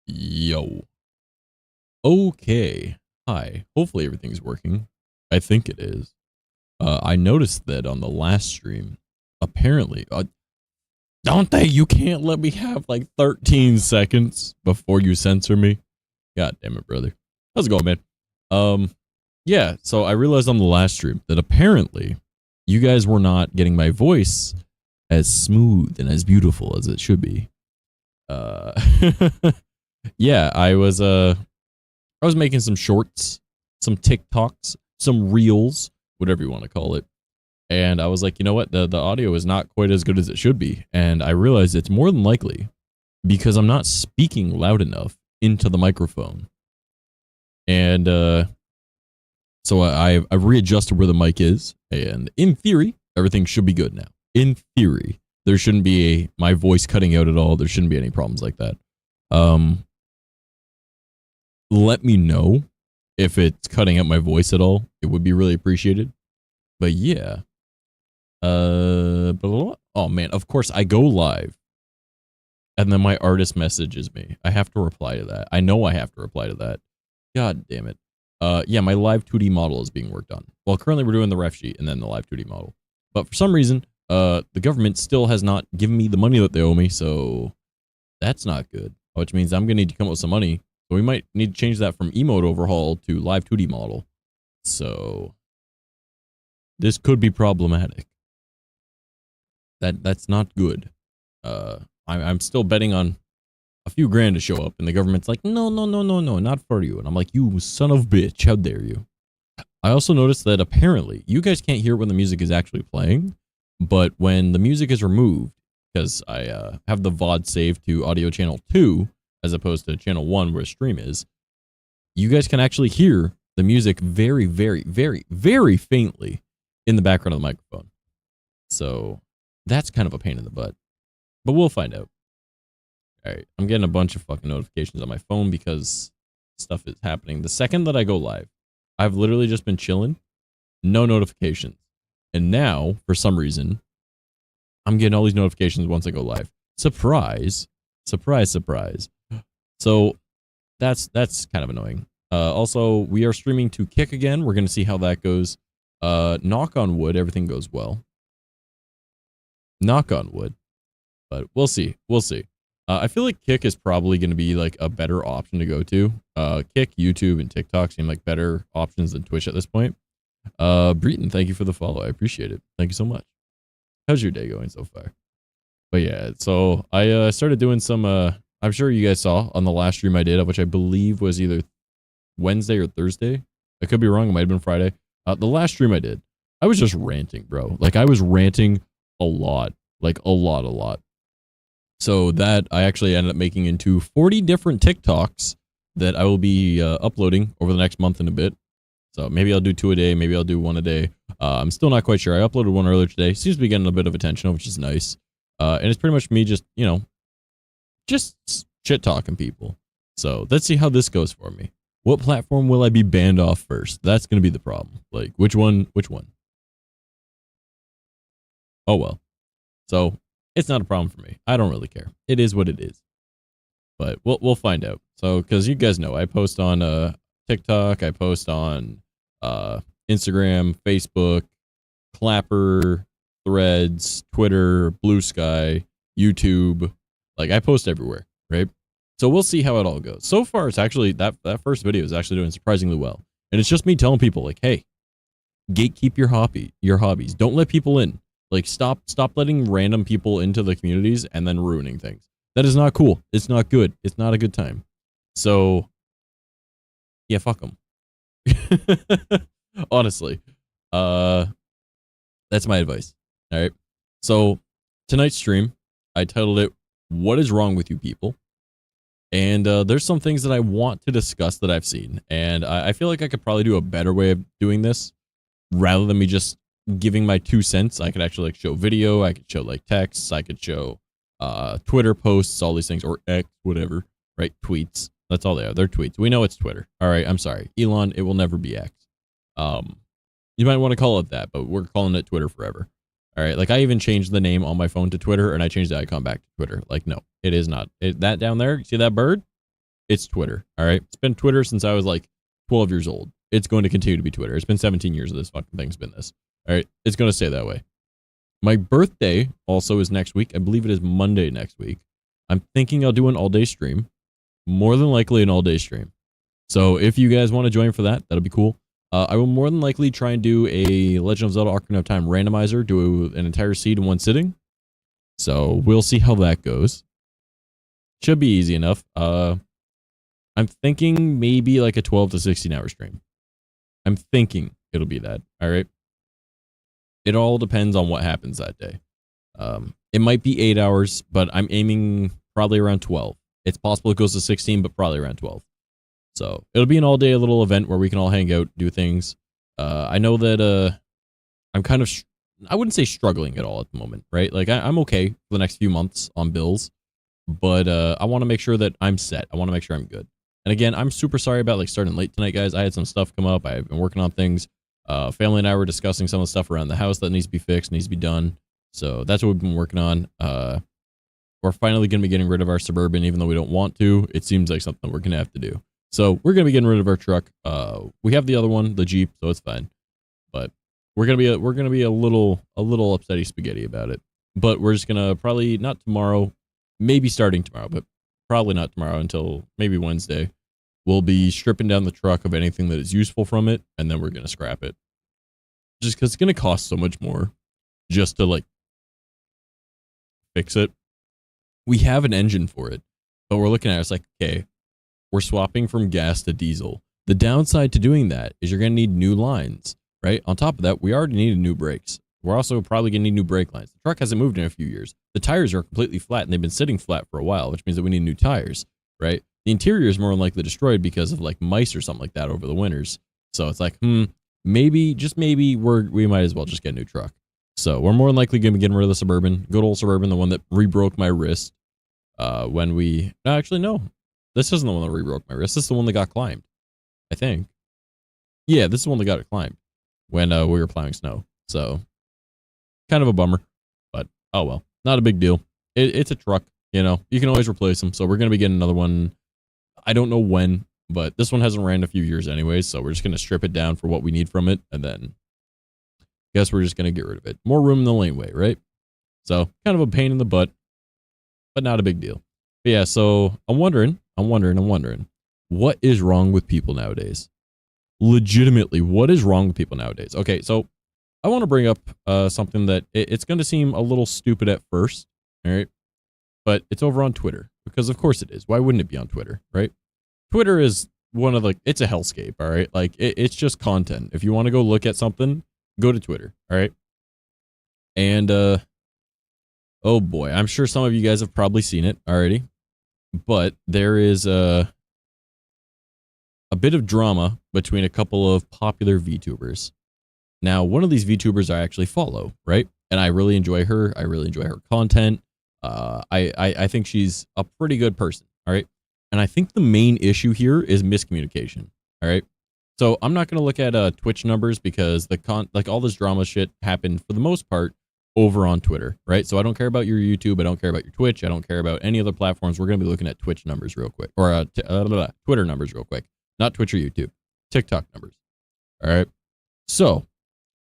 Yo. Okay. Hi. Hopefully everything's working. I think it is. I noticed that on the last stream, apparently, Dante, you can't let me have like 13 seconds before you censor me. God damn it, brother. How's it going, man? Yeah, so I realized on the last stream that apparently you guys were not getting my voice as smooth and as beautiful as it should be. Yeah, I was making some shorts, some TikToks, some reels, whatever you want to call it. And I was like, you know what? The audio is not quite as good as it should be. And I realized it's more than likely because I'm not speaking loud enough into the microphone. And so I've readjusted where the mic is. And in theory, everything should be good now. In theory, there shouldn't be my voice cutting out at all. There shouldn't be any problems like that. Let me know if it's cutting out my voice at all. It would be really appreciated. But yeah. Oh man, of course I go live. And then my artist messages me. I have to reply to that. I know I have to reply to that. God damn it. Yeah, my live 2D model is being worked on. Well, currently we're doing the ref sheet and then the live 2D model. But for some reason, the government still has not given me the money that they owe me, so that's not good. Which means I'm gonna need to come up with some money. So we might need to change that from emote overhaul to live 2D model. So this could be problematic. That's not good. I'm still betting on a few grand to show up, and the government's like, no, not for you. And I'm like, you son of a bitch, how dare you? I also noticed that apparently you guys can't hear when the music is actually playing, but when the music is removed, because I have the VOD saved to audio channel 2 as opposed to channel 1 where stream is, you guys can actually hear the music very, very, very, very faintly in the background of the microphone. So that's kind of a pain in the butt, but we'll find out. All right, I'm getting a bunch of fucking notifications on my phone because stuff is happening. The second that I go live, I've literally just been chilling, no notifications. And now, for some reason, I'm getting all these notifications once I go live. Surprise. Surprise, surprise. So that's kind of annoying. Also, we are streaming to Kick again. We're going to see how that goes. Knock on wood, everything goes well. Knock on wood. But we'll see. We'll see. I feel like Kick is probably going to be like a better option to go to. Kick, YouTube, and TikTok seem like better options than Twitch at this point. Breton, thank you for the follow. I appreciate it. Thank you so much. How's your day going so far? But yeah, so I started doing some, I'm sure you guys saw on the last stream I did, which I believe was either Wednesday or Thursday. I could be wrong. It might have been Friday. The last stream I did, I was just ranting, bro. Like I was ranting a lot, like a lot. So that I actually ended up making into 40 different TikToks that I will be uploading over the next month and a bit. So maybe I'll do 2 a day. Maybe I'll do 1 a day. I'm still not quite sure. I uploaded one earlier today. Seems to be getting a bit of attention, which is nice. And it's pretty much me just, you know, just shit talking people. So let's see how this goes for me. What platform will I be banned off first? That's going to be the problem. Like, which one? Oh, well. So it's not a problem for me. I don't really care. It is what it is. But we'll find out. So, because you guys know, I post on TikTok, I post on Instagram, Facebook, Clapper, Threads, Twitter, Blue Sky, YouTube. Like, I post everywhere, right? So we'll see how it all goes. So far, it's actually, that first video is actually doing surprisingly well. And it's just me telling people, like, hey, gatekeep your hobbies. Don't let people in. Like, stop letting random people into the communities and then ruining things. That is not cool. It's not good. It's not a good time. So, yeah, fuck them. Honestly. That's my advice. All right. So, tonight's stream, I titled it, What is Wrong with You People? And there's some things that I want to discuss that I've seen. And I feel like I could probably do a better way of doing this rather than me just giving my 2 cents. I could actually like show video. I could show like texts. I could show Twitter posts, all these things, or X, whatever, right? Tweets. That's all they are. They're tweets. We know it's Twitter. All right. I'm sorry. Elon, it will never be X. You might want to call it that, but we're calling it Twitter forever. All right. Like I even changed the name on my phone to Twitter and I changed the icon back to Twitter. Like, no, it is not. That down there, see that bird? it's Twitter. All right. It's been Twitter since I was like 12 years old. It's going to continue to be Twitter. It's been 17 years of this fucking thing's been this. All right. It's going to stay that way. My birthday also is next week. I believe it is Monday next week. I'm thinking I'll do an all day stream. More than likely an all day stream. So if you guys want to join for that, that'll be cool. I will more than likely try and do a Legend of Zelda Ocarina of Time randomizer, do an entire seed in one sitting. So we'll see how that goes. Should be easy enough. I'm thinking maybe like a 12 to 16 hour stream. I'm thinking it'll be that. All right. It all depends on what happens that day. It might be 8 hours, but I'm aiming probably around 12. It's possible it goes to 16, but probably around 12. So it'll be an all day little event where we can all hang out, do things. I know that I'm kind of, I wouldn't say struggling at all at the moment, right? Like I'm okay for the next few months on bills, but I want to make sure that I'm set. I want to make sure I'm good. And again, I'm super sorry about like starting late tonight, guys. I had some stuff come up. I've been working on things. Family and I were discussing some of the stuff around the house that needs to be fixed, needs to be done. So that's what we've been working on. We're finally going to be getting rid of our Suburban, even though we don't want to. It seems like something we're going to have to do. So we're going to be getting rid of our truck. We have the other one, the Jeep, so it's fine. But we're going to be a little upsetty spaghetti about it. But we're just going to probably not tomorrow, maybe starting tomorrow, but probably not tomorrow until maybe Wednesday. We'll be stripping down the truck of anything that is useful from it, and then we're going to scrap it. Just because it's going to cost so much more just to like fix it. We have an engine for it, but we're looking at it, it's like, okay, we're swapping from gas to diesel. The downside to doing that is you're going to need new lines, right? On top of that, we already needed new brakes. We're also probably going to need new brake lines. The truck hasn't moved in a few years. The tires are completely flat, and they've been sitting flat for a while, which means that we need new tires, right? The interior is more than likely destroyed because of like mice or something like that over the winters. So it's like, maybe, just maybe, we might as well just get a new truck. So we're more than likely going to be getting rid of the Suburban, good old Suburban, the one that re-broke my wrist when we... Actually, no. This isn't the one that re-broke my wrist. This is the one that got climbed, I think. Yeah, this is the one that got it climbed when we were plowing snow. So, kind of a bummer. But, oh well. Not a big deal. It's a truck, you know. You can always replace them. So we're going to be getting another one. I don't know when, but this one hasn't ran in a few years anyways. So we're just going to strip it down for what we need from it. And then, guess we're just going to get rid of it. More room in the laneway, right? So, kind of a pain in the butt, but not a big deal. But yeah, so I'm wondering, what is wrong with people nowadays? Legitimately, what is wrong with people nowadays? Okay, so I want to bring up something that it's going to seem a little stupid at first, all right? But it's over on Twitter, because of course it is. Why wouldn't it be on Twitter, right? Twitter is one of the, it's a hellscape, all right? Like, it's just content. If you want to go look at something, go to Twitter, all right? And, oh boy, I'm sure some of you guys have probably seen it already, but there is a bit of drama between a couple of popular VTubers. Now, one of these VTubers I actually follow, right? And I really enjoy her. I really enjoy her content. I think she's a pretty good person, all right? And I think the main issue here is miscommunication, all right? So I'm not going to look at Twitch numbers because like all this drama shit happened for the most part over on Twitter, right? So I don't care about your YouTube. I don't care about your Twitch. I don't care about any other platforms. We're going to be looking at Twitch numbers real quick, or Twitter numbers real quick. Not Twitch or YouTube. TikTok numbers. All right. So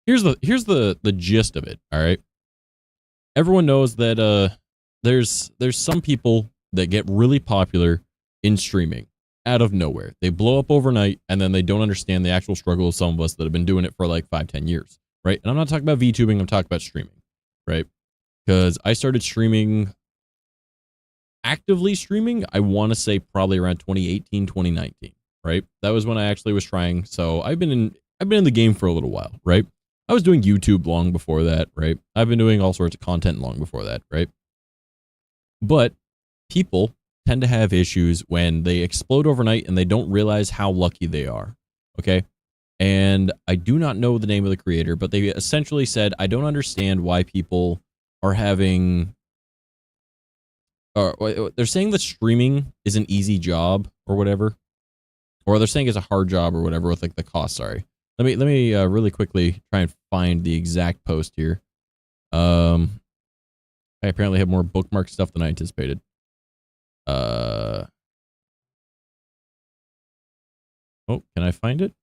here's the gist of it. All right. Everyone knows that there's some people that get really popular in streaming out of nowhere. They blow up overnight, and then they don't understand the actual struggle of some of us that have been doing it for like 5-10 years, right? And I'm not talking about VTubing, I'm talking about streaming, right? Because I started streaming, actively streaming, I want to say probably around 2018, 2019, right? That was when I actually was trying. So I've been in the game for a little while, right? I was doing YouTube long before that, right? I've been doing all sorts of content long before that, right? But people tend to have issues when they explode overnight and they don't realize how lucky they are, okay? And I do not know the name of the creator, but they essentially said, I don't understand why people are having... they're saying that streaming is an easy job or whatever. Or they're saying it's a hard job or whatever with like the cost, sorry. Let me really quickly try and find the exact post here. I apparently have more bookmark stuff than I anticipated. Oh, can I find it?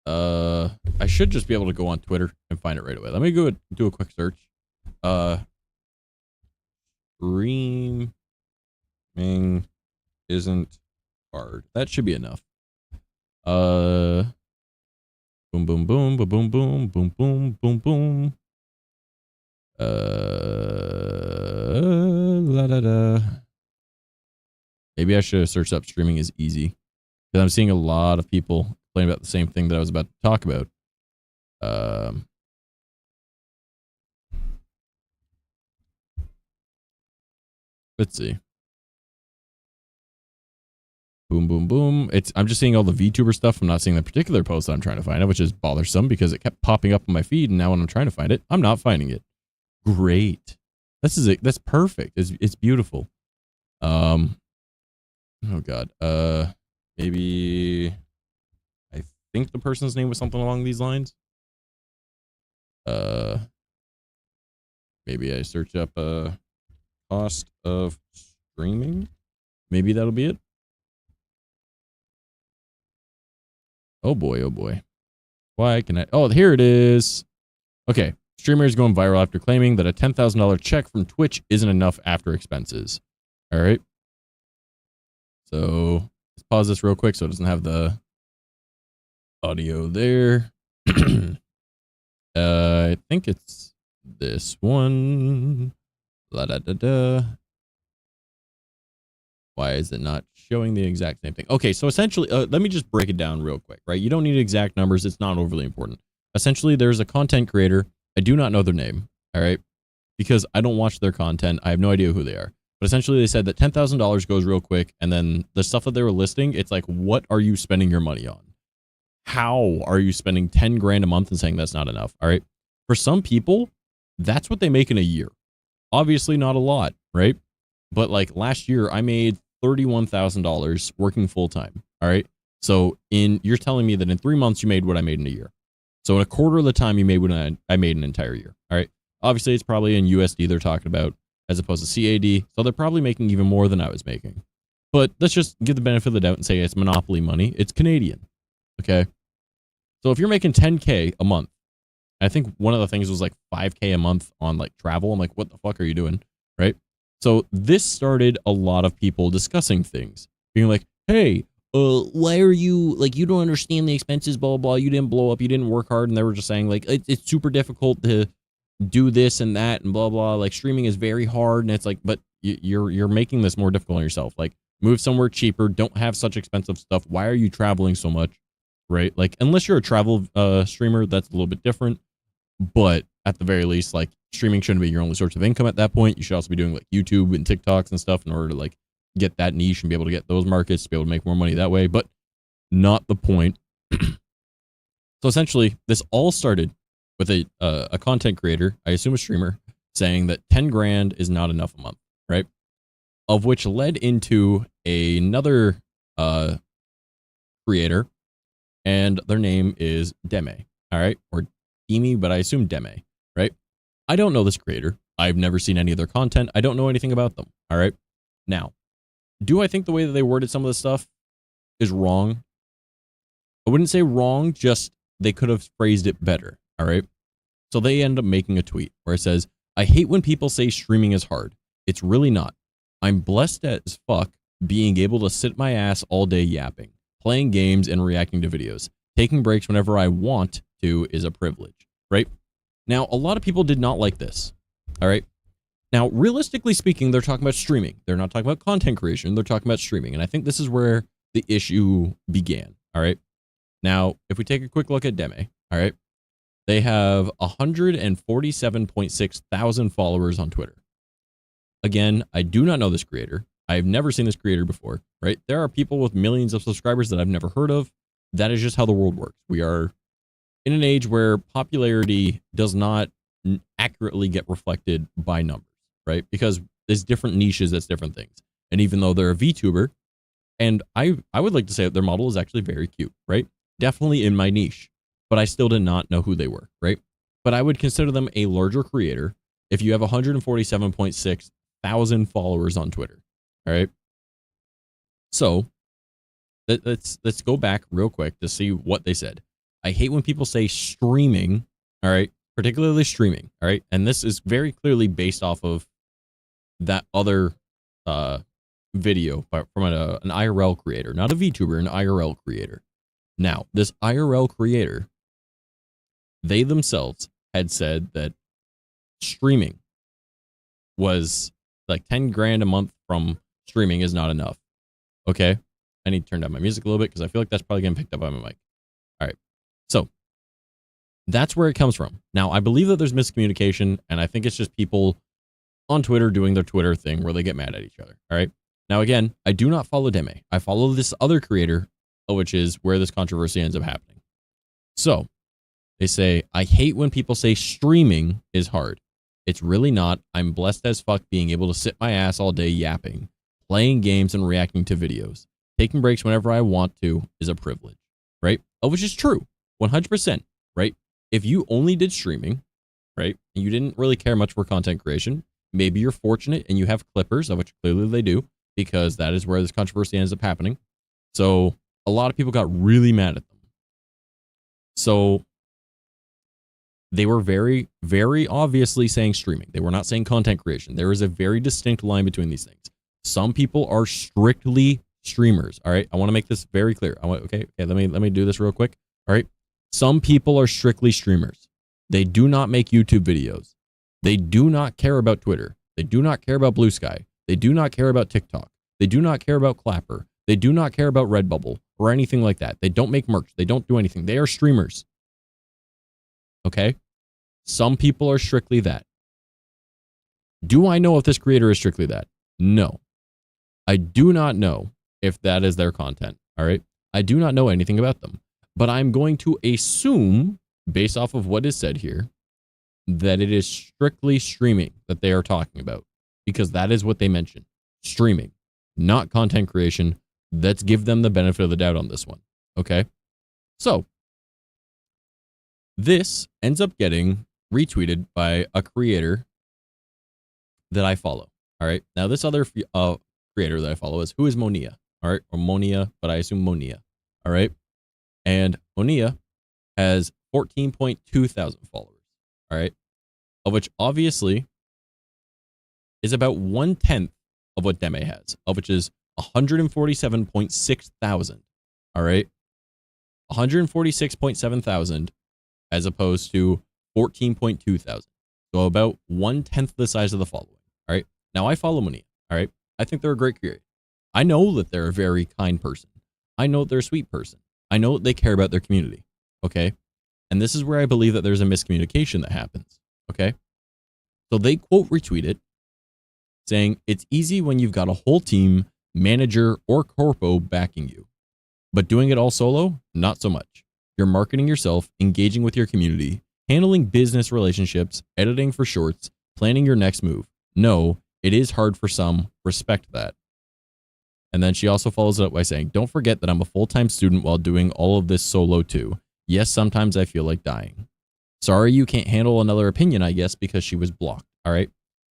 I should just be able to go on Twitter and find it right away. Let me go do a quick search. Streaming isn't hard. That should be enough. Boom, boom, boom, boom, boom, boom, boom, boom, boom, boom. La da da. Maybe I should have searched up streaming is easy, because I'm seeing a lot of people complain about the same thing that I was about to talk about. Let's see. Boom, boom, boom. I'm just seeing all the VTuber stuff. I'm not seeing the particular post that I'm trying to find it, which is bothersome because it kept popping up on my feed, and now when I'm trying to find it, I'm not finding it. Great. This is it. That's perfect. It's beautiful. Oh god. Maybe I think the person's name was something along these lines. Maybe I search up cost of streaming. Maybe that'll be it. Oh boy, oh boy. Why can I? Oh, here it is. Okay. Streamer is going viral after claiming that a $10,000 check from Twitch isn't enough after expenses. All right. So let's pause this real quick so it doesn't have the audio there. I think it's this one. La da da da. Why is it not showing the exact same thing? Okay, so essentially, let me just break it down real quick, right? You don't need exact numbers. It's not overly important. Essentially, there's a content creator. I do not know their name, all right? Because I don't watch their content. I have no idea who they are. But essentially, they said that $10,000 goes real quick, and then the stuff that they were listing, it's like, what are you spending your money on? How are you spending 10 grand a month and saying that's not enough, all right? For some people, that's what they make in a year. Obviously, not a lot, right? But like last year, I made $31,000 working full time. All right. So you're telling me that in 3 months you made what I made in a year. So in a quarter of the time you made what I made an entire year. All right. Obviously it's probably in USD they're talking about as opposed to CAD. So they're probably making even more than I was making. But let's just give the benefit of the doubt and say it's monopoly money. It's Canadian. Okay. So if you're making 10K a month, I think one of the things was like 5K a month on like travel. I'm like, what the fuck are you doing? Right. So this started a lot of people discussing things, being like, hey, why are you, like, you don't understand the expenses, blah, blah, blah. You didn't blow up. You didn't work hard. And they were just saying, like, it's super difficult to do this and that and blah, blah. Like, streaming is very hard. And it's like, but you're making this more difficult on yourself. Like, move somewhere cheaper. Don't have such expensive stuff. Why are you traveling so much? Right? Like, unless you're a travel streamer, that's a little bit different. But at the very least, like, streaming shouldn't be your only source of income at that point. You should also be doing like YouTube and TikToks and stuff in order to like get that niche and be able to get those markets to be able to make more money that way. But not the point. So essentially, this all started with a content creator, I assume a streamer, saying that 10 grand is not enough a month, right? Of which led into another creator, and their name is Deme, all right? Or Demi, but I assume Deme, right? I don't know this creator. I've never seen any of their content. I don't know anything about them, all right? Now, do I think the way that they worded some of this stuff is wrong? I wouldn't say wrong, just they could have phrased it better, all right? So they end up making a tweet where it says, I hate when people say streaming is hard. It's really not. I'm blessed as fuck being able to sit my ass all day yapping, playing games and reacting to videos. Taking breaks whenever I want to is a privilege, right? Now, a lot of people did not like this, all right? Now, realistically speaking, they're talking about streaming. They're not talking about content creation. They're talking about streaming. And I think this is where the issue began, all right? Now, if we take a quick look at Deme, all right, they have 147.6 thousand followers on Twitter. Again, I do not know this creator. I've never seen this creator before, right? There are people with millions of subscribers that I've never heard of. That is just how the world works. We are in an age where popularity does not accurately get reflected by numbers, right? Because there's different niches, that's different things. And even though they're a VTuber, and I would like to say that their model is actually very cute, right? Definitely in my niche, but I still did not know who they were, right? But I would consider them a larger creator if you have 147.6 thousand followers on Twitter, all right? So let's go back real quick to see what they said. I hate when people say streaming, all right, particularly streaming, all right, and this is very clearly based off of that other video from an IRL creator, not a VTuber, an IRL creator. Now, this IRL creator, they themselves had said that streaming was like 10 grand a month from streaming is not enough. Okay. I need to turn down my music a little bit because I feel like that's probably getting picked up on my mic. All right. So that's where it comes from. Now, I believe that there's miscommunication, and I think it's just people on Twitter doing their Twitter thing where they get mad at each other. All right. Now, again, I do not follow Deme. I follow this other creator, which is where this controversy ends up happening. So they say, I hate when people say streaming is hard. It's really not. I'm blessed as fuck being able to sit my ass all day yapping, playing games and reacting to videos. Taking breaks whenever I want to is a privilege, right? Which is true, 100%, right? If you only did streaming, right, and you didn't really care much for content creation, maybe you're fortunate and you have clippers, of which clearly they do, because that is where this controversy ends up happening. So a lot of people got really mad at them. So they were very, very obviously saying streaming. They were not saying content creation. There is a very distinct line between these things. Some people are strictly streamers. All right. I want to make this very clear. Okay. Let me do this real quick. All right. Some people are strictly streamers. They do not make YouTube videos. They do not care about Twitter. They do not care about Blue Sky. They do not care about TikTok. They do not care about Clapper. They do not care about Redbubble or anything like that. They don't make merch. They don't do anything. They are streamers. Okay. Some people are strictly that. Do I know if this creator is strictly that? No. I do not know if that is their content. All right. I do not know anything about them, but I'm going to assume, based off of what is said here, that it is strictly streaming that they are talking about, because that is what they mentioned. Streaming, not content creation. Let's give them the benefit of the doubt on this one. Okay. So this ends up getting retweeted by a creator that I follow. All right. Now, this other creator that I follow is Who is Monia? All right. Or Monia, but I assume Monia. All right. And Monia has 14.2 thousand followers. All right. Of which obviously is about 1/10 of what Deme has, of which is 147.6 thousand. All right. 146.7 thousand as opposed to 14.2 thousand. So about 1/10 the size of the following. All right. Now I follow Monia. All right. I think they're a great creator. I know that they're a very kind person. I know they're a sweet person. I know they care about their community. Okay. And this is where I believe that there's a miscommunication that happens. Okay. So they quote retweet it saying, it's easy when you've got a whole team, manager, or corpo backing you. But doing it all solo, not so much. You're marketing yourself, engaging with your community, handling business relationships, editing for shorts, planning your next move. No, it is hard for some. Respect that. And then she also follows it up by saying, don't forget that I'm a full-time student while doing all of this solo too. Yes, sometimes I feel like dying. Sorry you can't handle another opinion, I guess, because she was blocked. All right.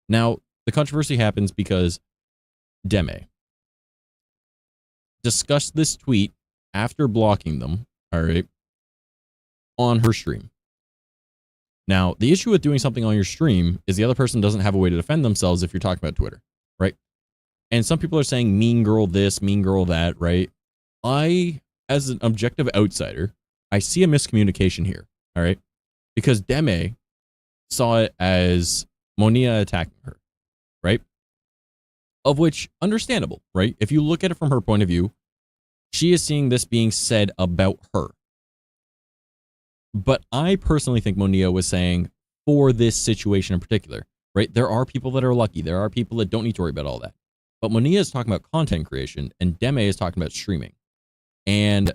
Now, the controversy happens because Deme discussed this tweet after blocking them, all right, on her stream. Now, the issue with doing something on your stream is the other person doesn't have a way to defend themselves if you're talking about Twitter, right? And some people are saying mean girl this, mean girl that, right? I, as an objective outsider, I see a miscommunication here, all right? Because Deme saw it as Monia attacking her, right? Of which, understandable, right? If you look at it from her point of view, she is seeing this being said about her. But I personally think Monia was saying for this situation in particular, right? There are people that are lucky. There are people that don't need to worry about all that. But Monia is talking about content creation and Deme is talking about streaming. And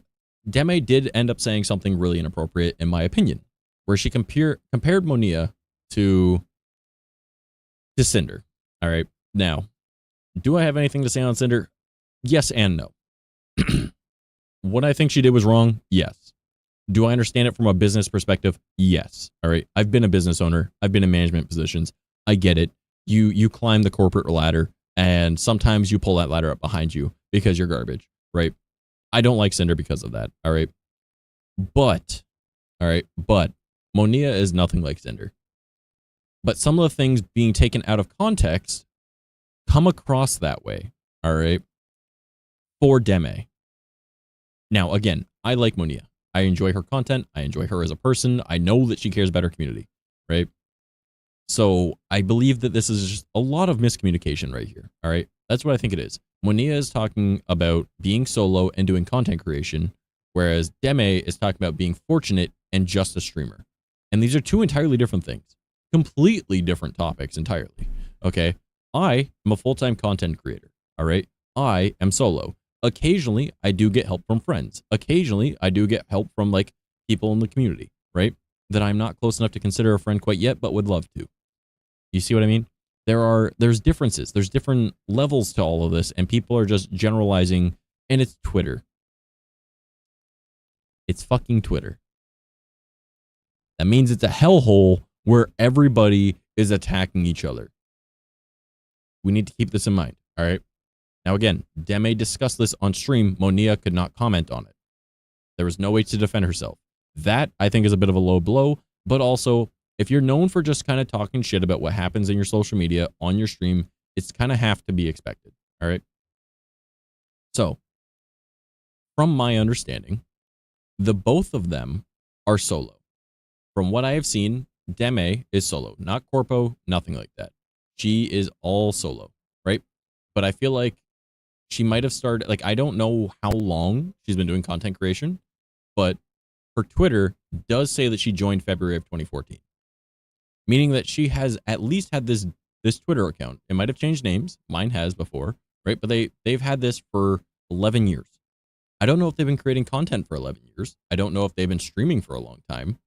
Deme did end up saying something really inappropriate, in my opinion, where she compared Monia to Cinder. All right. Now, do I have anything to say on Cinder? Yes and no. What I think she did was wrong? Yes. Do I understand it from a business perspective? Yes. All right. I've been a business owner. I've been in management positions. I get it. You climb the corporate ladder and sometimes you pull that ladder up behind you because you're garbage, right? I don't like Cinder because of that. All right. But Monia is nothing like Cinder. But some of the things being taken out of context come across that way. All right. For Deme. Now, again, I like Monia. I enjoy her content. I enjoy her as a person. I know that she cares about her community. Right. So I believe that this is just a lot of miscommunication right here. All right. That's what I think it is. Monia is talking about being solo and doing content creation, whereas Deme is talking about being fortunate and just a streamer. And these are two entirely different things, completely different topics entirely. Okay. I am a full-time content creator. All right. I am solo. Occasionally, I do get help from friends. Occasionally, I do get help from like people in the community, right? That I'm not close enough to consider a friend quite yet, but would love to. You see what I mean? There's differences. There's different levels to all of this, and people are just generalizing, and it's Twitter. It's fucking Twitter. That means it's a hellhole where everybody is attacking each other. We need to keep this in mind, all right? Now, again, Deme discussed this on stream. Monia could not comment on it. There was no way to defend herself. That, I think, is a bit of a low blow, but also, if you're known for just kind of talking shit about what happens in your social media on your stream, it's kind of have to be expected, all right? So, from my understanding, the both of them are solo. From what I have seen, Deme is solo, not corpo, nothing like that. She is all solo, right? But I feel like she might have started, like, I don't know how long she's been doing content creation, but her Twitter does say that she joined February of 2014. Meaning that she has at least had this Twitter account. It might have changed names. Mine has before, right? But they've had this for 11 years. I don't know if they've been creating content for 11 years. I don't know if they've been streaming for a long time.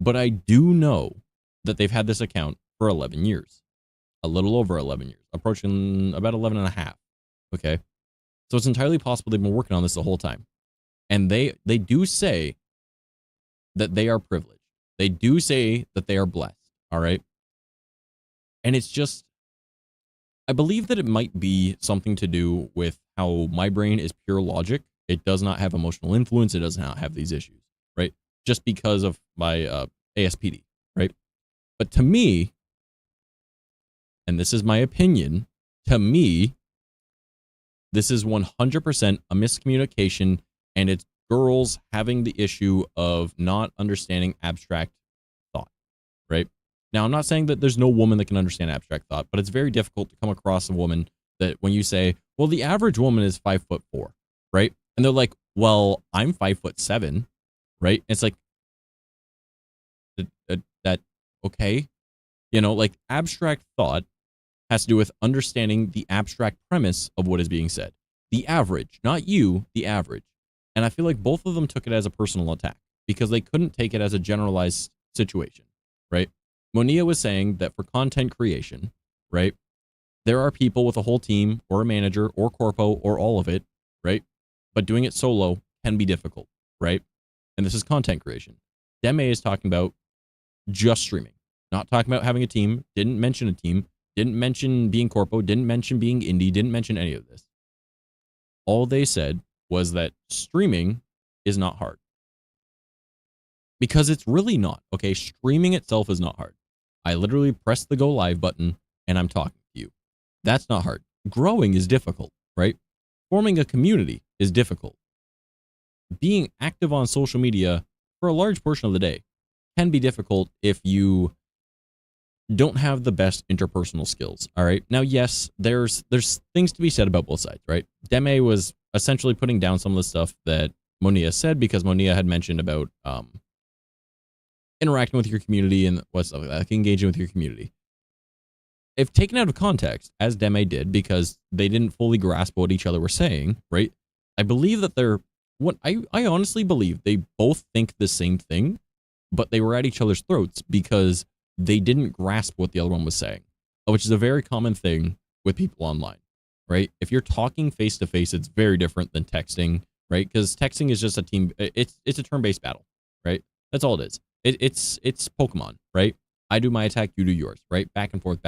But I do know that they've had this account for 11 years. A little over 11 years. Approaching about 11 and a half. Okay? So it's entirely possible they've been working on this the whole time. And they do say that they are privileged. They do say that they are blessed. All right. And it's just, I believe that it might be something to do with how my brain is pure logic. It does not have emotional influence. It does not have these issues, right? Just because of my ASPD, right? But to me, and this is my opinion, to me, this is 100% a miscommunication, and it's girls having the issue of not understanding abstract thought, right? Now, I'm not saying that there's no woman that can understand abstract thought, but it's very difficult to come across a woman that when you say, well, the average woman is 5'4", right? And they're like, well, I'm 5'7", right? It's like, that, okay. You know, like abstract thought has to do with understanding the abstract premise of what is being said. The average, not you, the average. And I feel like both of them took it as a personal attack because they couldn't take it as a generalized situation, right? Monia was saying that for content creation, right, there are people with a whole team or a manager or corpo or all of it, right? But doing it solo can be difficult, right? And this is content creation. Deme is talking about just streaming, not talking about having a team, didn't mention a team, didn't mention being corpo, didn't mention being indie, didn't mention any of this. All they said was that streaming is not hard. Because it's really not, okay? Streaming itself is not hard. I literally press the go live button and I'm talking to you. That's not hard. Growing is difficult, right? Forming a community is difficult. Being active on social media for a large portion of the day can be difficult if you don't have the best interpersonal skills, all right? Now, yes, there's things to be said about both sides, right? Deme was essentially putting down some of the stuff that Monia said because Monia had mentioned about interacting with your community and what's stuff like that, like engaging with your community. If taken out of context, as Deme did, because they didn't fully grasp what each other were saying, right? I believe that I honestly believe they both think the same thing, but they were at each other's throats because they didn't grasp what the other one was saying, which is a very common thing with people online, right? If you're talking face to face, it's very different than texting, right? Because texting is just a team, it's a turn-based battle, right? That's all it is. It's Pokemon, right? I do my attack, you do yours, right? Back and forth,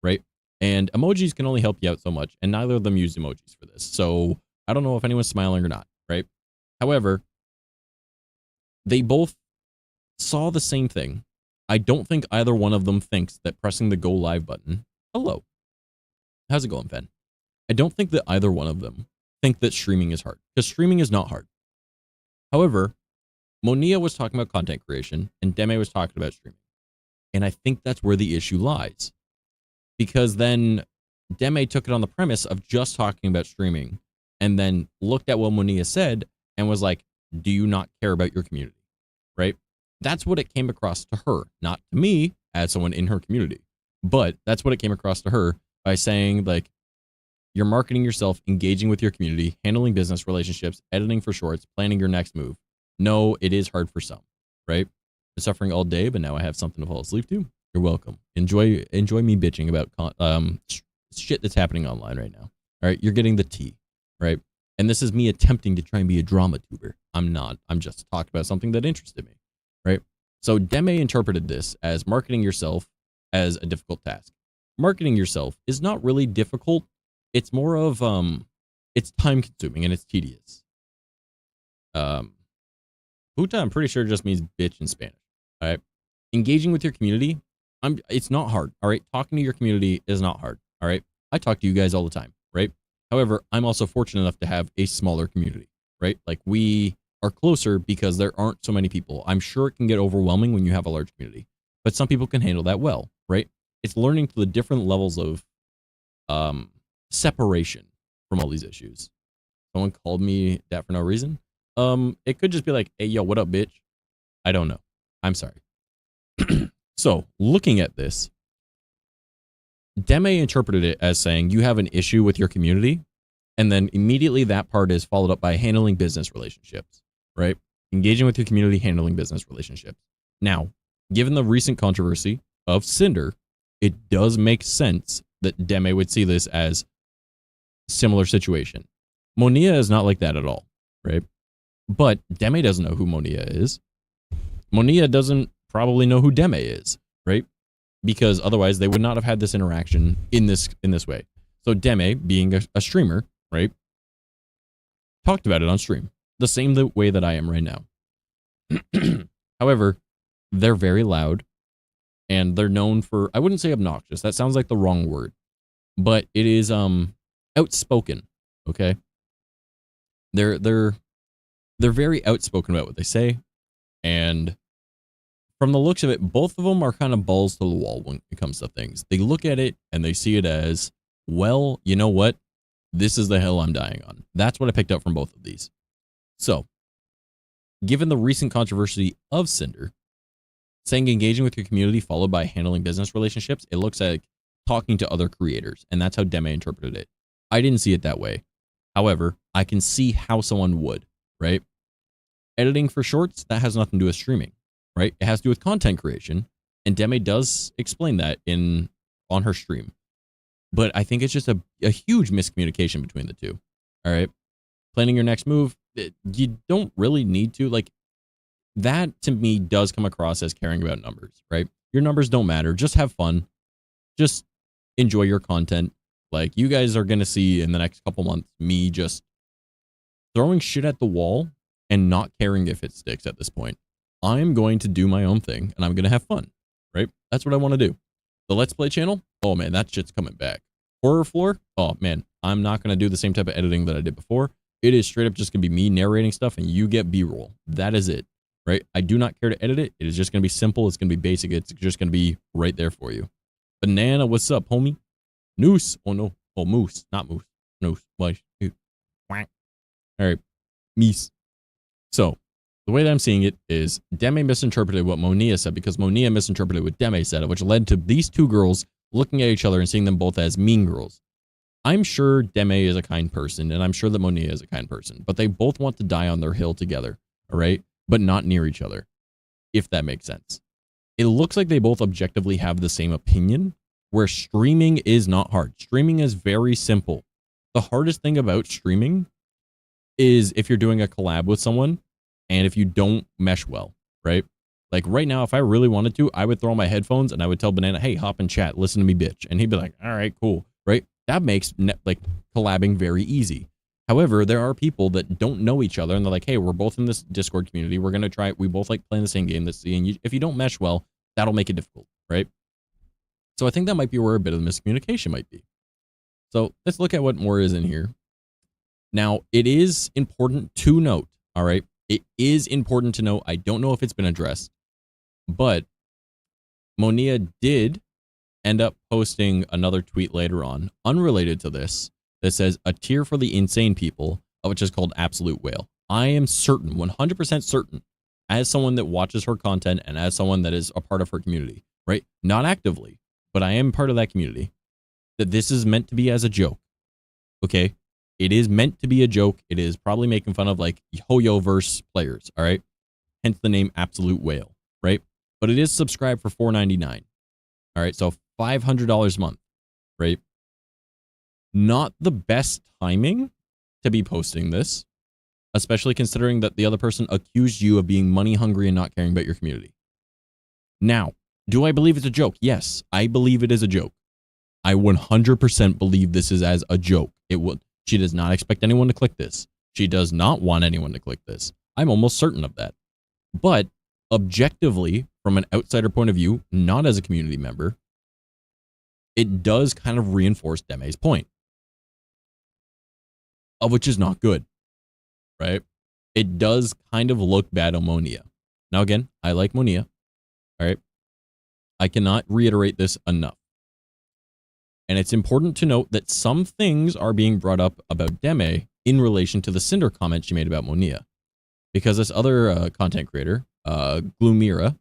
right? And emojis can only help you out so much, and neither of them used emojis for this. So I don't know if anyone's smiling or not, right? However, they both saw the same thing. I don't think either one of them thinks that pressing the go live button, hello, how's it going, Fen? I don't think that either one of them think that streaming is hard, because streaming is not hard. However, Monia was talking about content creation and Deme was talking about streaming. And I think that's where the issue lies. Because then Deme took it on the premise of just talking about streaming and then looked at what Monia said and was like, do you not care about your community? Right? That's what it came across to her, not to me as someone in her community. But that's what it came across to her by saying, like, you're marketing yourself, engaging with your community, handling business relationships, editing for shorts, planning your next move. No, it is hard for some, right? Been suffering all day, but now I have something to fall asleep to. You're welcome. Enjoy me bitching about shit that's happening online right now. All right, you're getting the tea, right? And this is me attempting to try and be a drama tuber. I'm not. I'm just talking about something that interested me, right? So Deme interpreted this as marketing yourself as a difficult task. Marketing yourself is not really difficult. It's more of it's time consuming and it's tedious. Puta, I'm pretty sure just means bitch in Spanish. All right. Engaging with your community, it's not hard. All right. Talking to your community is not hard. All right. I talk to you guys all the time, right? However, I'm also fortunate enough to have a smaller community, right? Like we are closer because there aren't so many people. I'm sure it can get overwhelming when you have a large community, but some people can handle that well, right? It's learning to the different levels of separation from all these issues. Someone called me that for no reason. It could just be like, hey, yo, what up, bitch? I don't know. I'm sorry. So, looking at this, Deme interpreted it as saying you have an issue with your community, and then immediately that part is followed up by handling business relationships, right? Engaging with your community, handling business relationships. Now, given the recent controversy of Cinder, it does make sense that Deme would see this as similar situation. Monia is not like that at all, right? But Deme doesn't know who Monia is. Monia doesn't probably know who Deme is, right? Because otherwise they would not have had this interaction in this way. So Deme, being a streamer, right, talked about it on stream the same way that I am right now. However, they're very loud and they're known for, I wouldn't say obnoxious. That sounds like the wrong word, but it is outspoken. Okay. They're very outspoken about what they say. And from the looks of it, both of them are kind of balls to the wall when it comes to things. They look at it and they see it as, well, you know what? This is the hill I'm dying on. That's what I picked up from both of these. So, given the recent controversy of Cinder, saying engaging with your community followed by handling business relationships, it looks like talking to other creators. And that's how Deme interpreted it. I didn't see it that way. However, I can see how someone would, right? Editing for shorts, that has nothing to do with streaming. Right? It has to do with content creation. And Deme does explain that on her stream. But I think it's just a huge miscommunication between the two. All right. Planning your next move, you don't really need to. Like, that to me does come across as caring about numbers, right? Your numbers don't matter. Just have fun. Just enjoy your content. Like, you guys are going to see in the next couple months me just throwing shit at the wall and not caring if it sticks at this point. I'm going to do my own thing and I'm going to have fun, right? That's what I want to do. The Let's Play channel, oh man, that shit's coming back. Horror Floor, oh man, I'm not going to do the same type of editing that I did before. It is straight up just going to be me narrating stuff and you get B-roll. That is it, right? I do not care to edit it. It is just going to be simple. It's going to be basic. It's just going to be right there for you. Banana, what's up, homie? Noose, oh no, oh moose, not moose. Noose, why? All right, meese. So, the way that I'm seeing it is Deme misinterpreted what Monia said because Monia misinterpreted what Deme said, which led to these two girls looking at each other and seeing them both as mean girls. I'm sure Deme is a kind person, and I'm sure that Monia is a kind person, but they both want to die on their hill together, all right? But not near each other, if that makes sense. It looks like they both objectively have the same opinion, where streaming is not hard. Streaming is very simple. The hardest thing about streaming is if you're doing a collab with someone, and if you don't mesh well, right? Like right now, if I really wanted to, I would throw on my headphones and I would tell Banana, hey, hop and chat, listen to me, bitch. And he'd be like, all right, cool, right? That makes like collabing very easy. However, there are people that don't know each other and they're like, hey, we're both in this Discord community. We're going to try it. We both like playing the same game. And if you don't mesh well, that'll make it difficult, right? So I think that might be where a bit of the miscommunication might be. So let's look at what more is in here. Now, it is important to note, all right? It is important to note. I don't know if it's been addressed, but Monia did end up posting another tweet later on, unrelated to this, that says a tier for the insane people, which is called Absolute Whale. I am certain, 100% certain, as someone that watches her content and as someone that is a part of her community, right? Not actively, but I am part of that community, that this is meant to be as a joke, okay? It is meant to be a joke. It is probably making fun of like Hoyoverse players, all right? Hence the name Absolute Whale, right? But it is subscribed for $4.99, all right? So $500 a month, right? Not the best timing to be posting this, especially considering that the other person accused you of being money hungry and not caring about your community. Now, do I believe it's a joke? Yes, I believe it is a joke. I 100% believe this is as a joke. She does not expect anyone to click this. She does not want anyone to click this. I'm almost certain of that. But objectively, from an outsider point of view, not as a community member, it does kind of reinforce Deme's point, of which is not good, right? It does kind of look bad on Monia. Now, again, I like Monia, all right? I cannot reiterate this enough. And it's important to note that some things are being brought up about Deme in relation to the Cinder comment she made about Monia. Because this other content creator, Gloomira,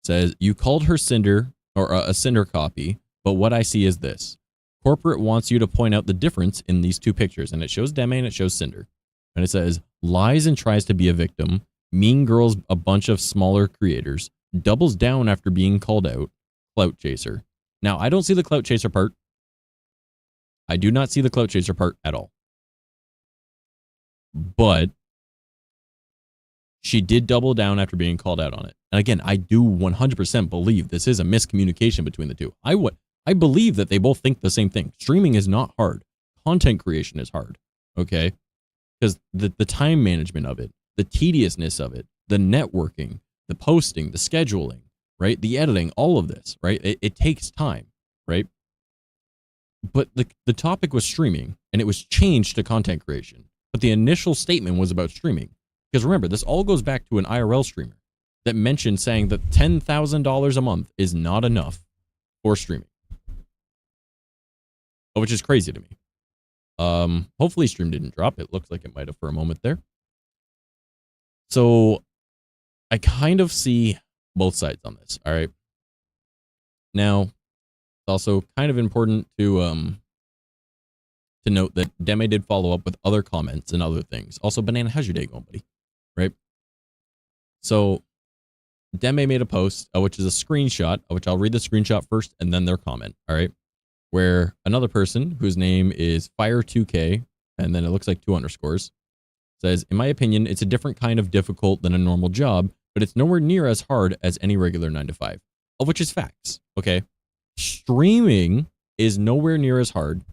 says, you called her Cinder, or a Cinder copy, but what I see is this. Corporate wants you to point out the difference in these two pictures, and it shows Deme and it shows Cinder. And it says, lies and tries to be a victim, Mean Girls a bunch of smaller creators, doubles down after being called out, clout chaser. Now, I don't see the clout chaser part. I do not see the clout chaser part at all. But she did double down after being called out on it. And again, I do 100% believe this is a miscommunication between the two. I believe that they both think the same thing. Streaming is not hard. Content creation is hard, okay? Because the time management of it, the tediousness of it, the networking, the posting, the scheduling, right? The editing, all of this, right? It takes time, right? But the topic was streaming, and it was changed to content creation. But the initial statement was about streaming. Because remember, this all goes back to an IRL streamer that mentioned saying that $10,000 a month is not enough for streaming. Which is crazy to me. Hopefully stream didn't drop. It looks like it might have for a moment there. So I kind of see both sides on this. All right. Now, it's also kind of important to note that Deme did follow up with other comments and other things. Also, Banana, how's your day going, buddy? Right. So Deme made a post, which is a screenshot, which I'll read the screenshot first and then their comment. All right. Where another person whose name is Fire2K, and then it looks like 2 underscores, says, in my opinion, it's a different kind of difficult than a normal job, but it's nowhere near as hard as any regular 9-to-5, of which is facts, okay? Streaming is nowhere near as hard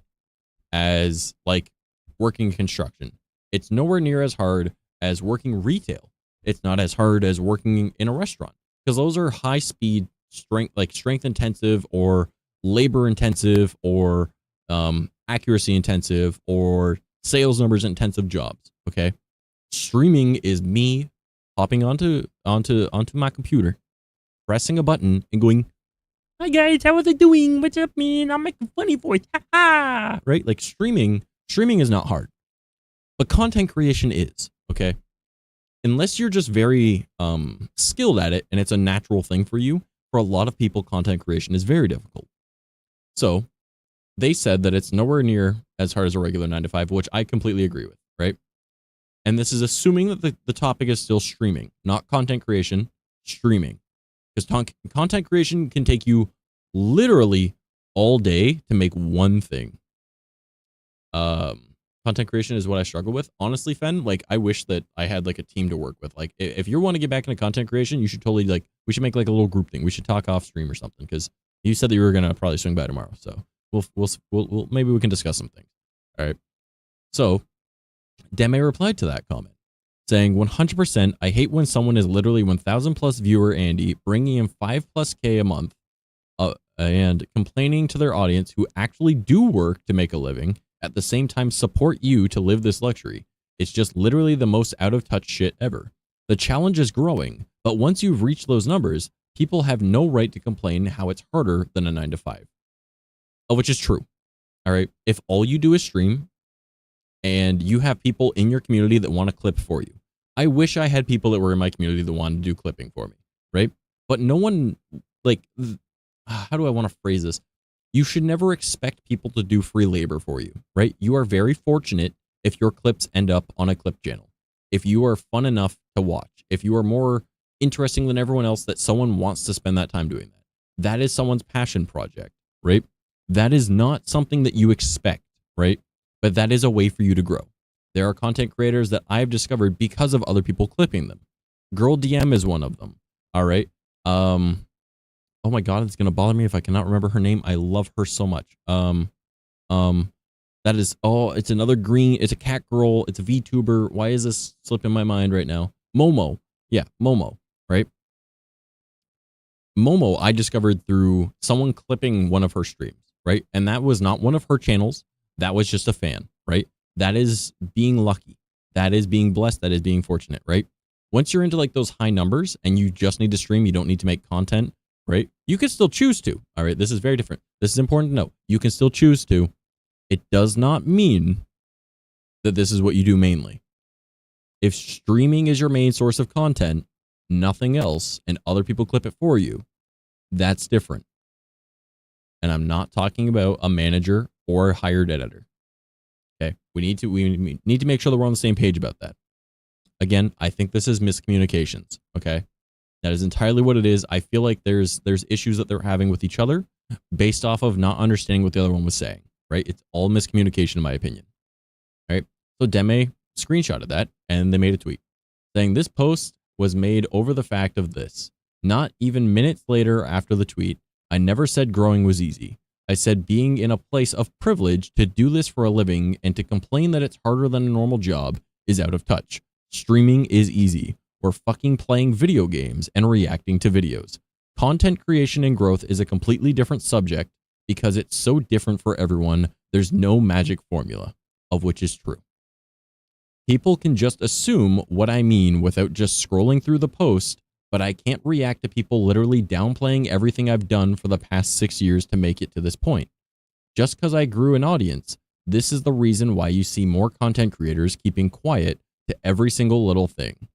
as, like, working construction. It's nowhere near as hard as working retail. It's not as hard as working in a restaurant, because those are high-speed, strength intensive, or labor intensive, or accuracy intensive, or sales numbers intensive jobs. Okay, streaming is me hopping onto my computer, pressing a button, and going, "Hi guys, how are they doing? What's up, man? I'm making funny voice, ha ha!" Right? Like streaming is not hard, but content creation is. Okay, unless you're just very skilled at it and it's a natural thing for you. For a lot of people, content creation is very difficult. So they said that it's nowhere near as hard as a regular 9-to-5, which I completely agree with, right? And this is assuming that the topic is still streaming, not content creation, streaming. Because content creation can take you literally all day to make one thing. Content creation is what I struggle with. Honestly, Fen, like, I wish that I had, like, a team to work with. Like, if you want to get back into content creation, you should totally, like, we should make, like, a little group thing. We should talk off stream or something, because you said that you were going to probably swing by tomorrow. So we'll maybe we can discuss some things. All right. So Deme replied to that comment saying 100%, I hate when someone is literally 1,000 plus viewer Andy bringing in 5+K a month and complaining to their audience who actually do work to make a living at the same time support you to live this luxury. It's just literally the most out of touch shit ever. The challenge is growing, but once you've reached those numbers, people have no right to complain how it's harder than a 9 to 5. Which is true. All right. If all you do is stream and you have people in your community that want to clip for you, I wish I had people that were in my community that wanted to do clipping for me. Right. But no one, like, how do I want to phrase this? You should never expect people to do free labor for you. Right. You are very fortunate if your clips end up on a clip channel. If you are fun enough to watch, if you are more interesting than everyone else, that someone wants to spend that time doing that. That is someone's passion project, right? That is not something that you expect, right? But that is a way for you to grow. There are content creators that I've discovered because of other people clipping them. Girl DM is one of them. All right. Oh my God, it's going to bother me if I cannot remember her name. I love her so much. That is, it's another green. It's a cat girl. It's a VTuber. Why is this slipping my mind right now? Momo. Yeah, Momo, right? Momo, I discovered through someone clipping one of her streams, right? And that was not one of her channels. That was just a fan, right? That is being lucky. That is being blessed. That is being fortunate, right? Once you're into like those high numbers and you just need to stream, you don't need to make content, right? You can still choose to, all right? This is very different. This is important to know. You can still choose to. It does not mean that this is what you do mainly. If streaming is your main source of content, nothing else, and other people clip it for you, that's different. And I'm not talking about a manager or a hired editor. Okay, we need to make sure that we're on the same page about that. Again, I think this is miscommunications. Okay, that is entirely what it is. I feel like there's issues that they're having with each other based off of not understanding what the other one was saying. Right, it's all miscommunication in my opinion. All right, so Deme screenshotted that and they made a tweet saying this post was made over the fact of this. Not even minutes later after the tweet, I never said growing was easy. I said being in a place of privilege to do this for a living and to complain that it's harder than a normal job is out of touch. Streaming is easy. We're fucking playing video games and reacting to videos. Content creation and growth is a completely different subject because it's so different for everyone. There's no magic formula, of which is true. People can just assume what I mean without just scrolling through the post, but I can't react to people literally downplaying everything I've done for the past 6 years to make it to this point. Just because I grew an audience, this is the reason why you see more content creators keeping quiet to every single little thing.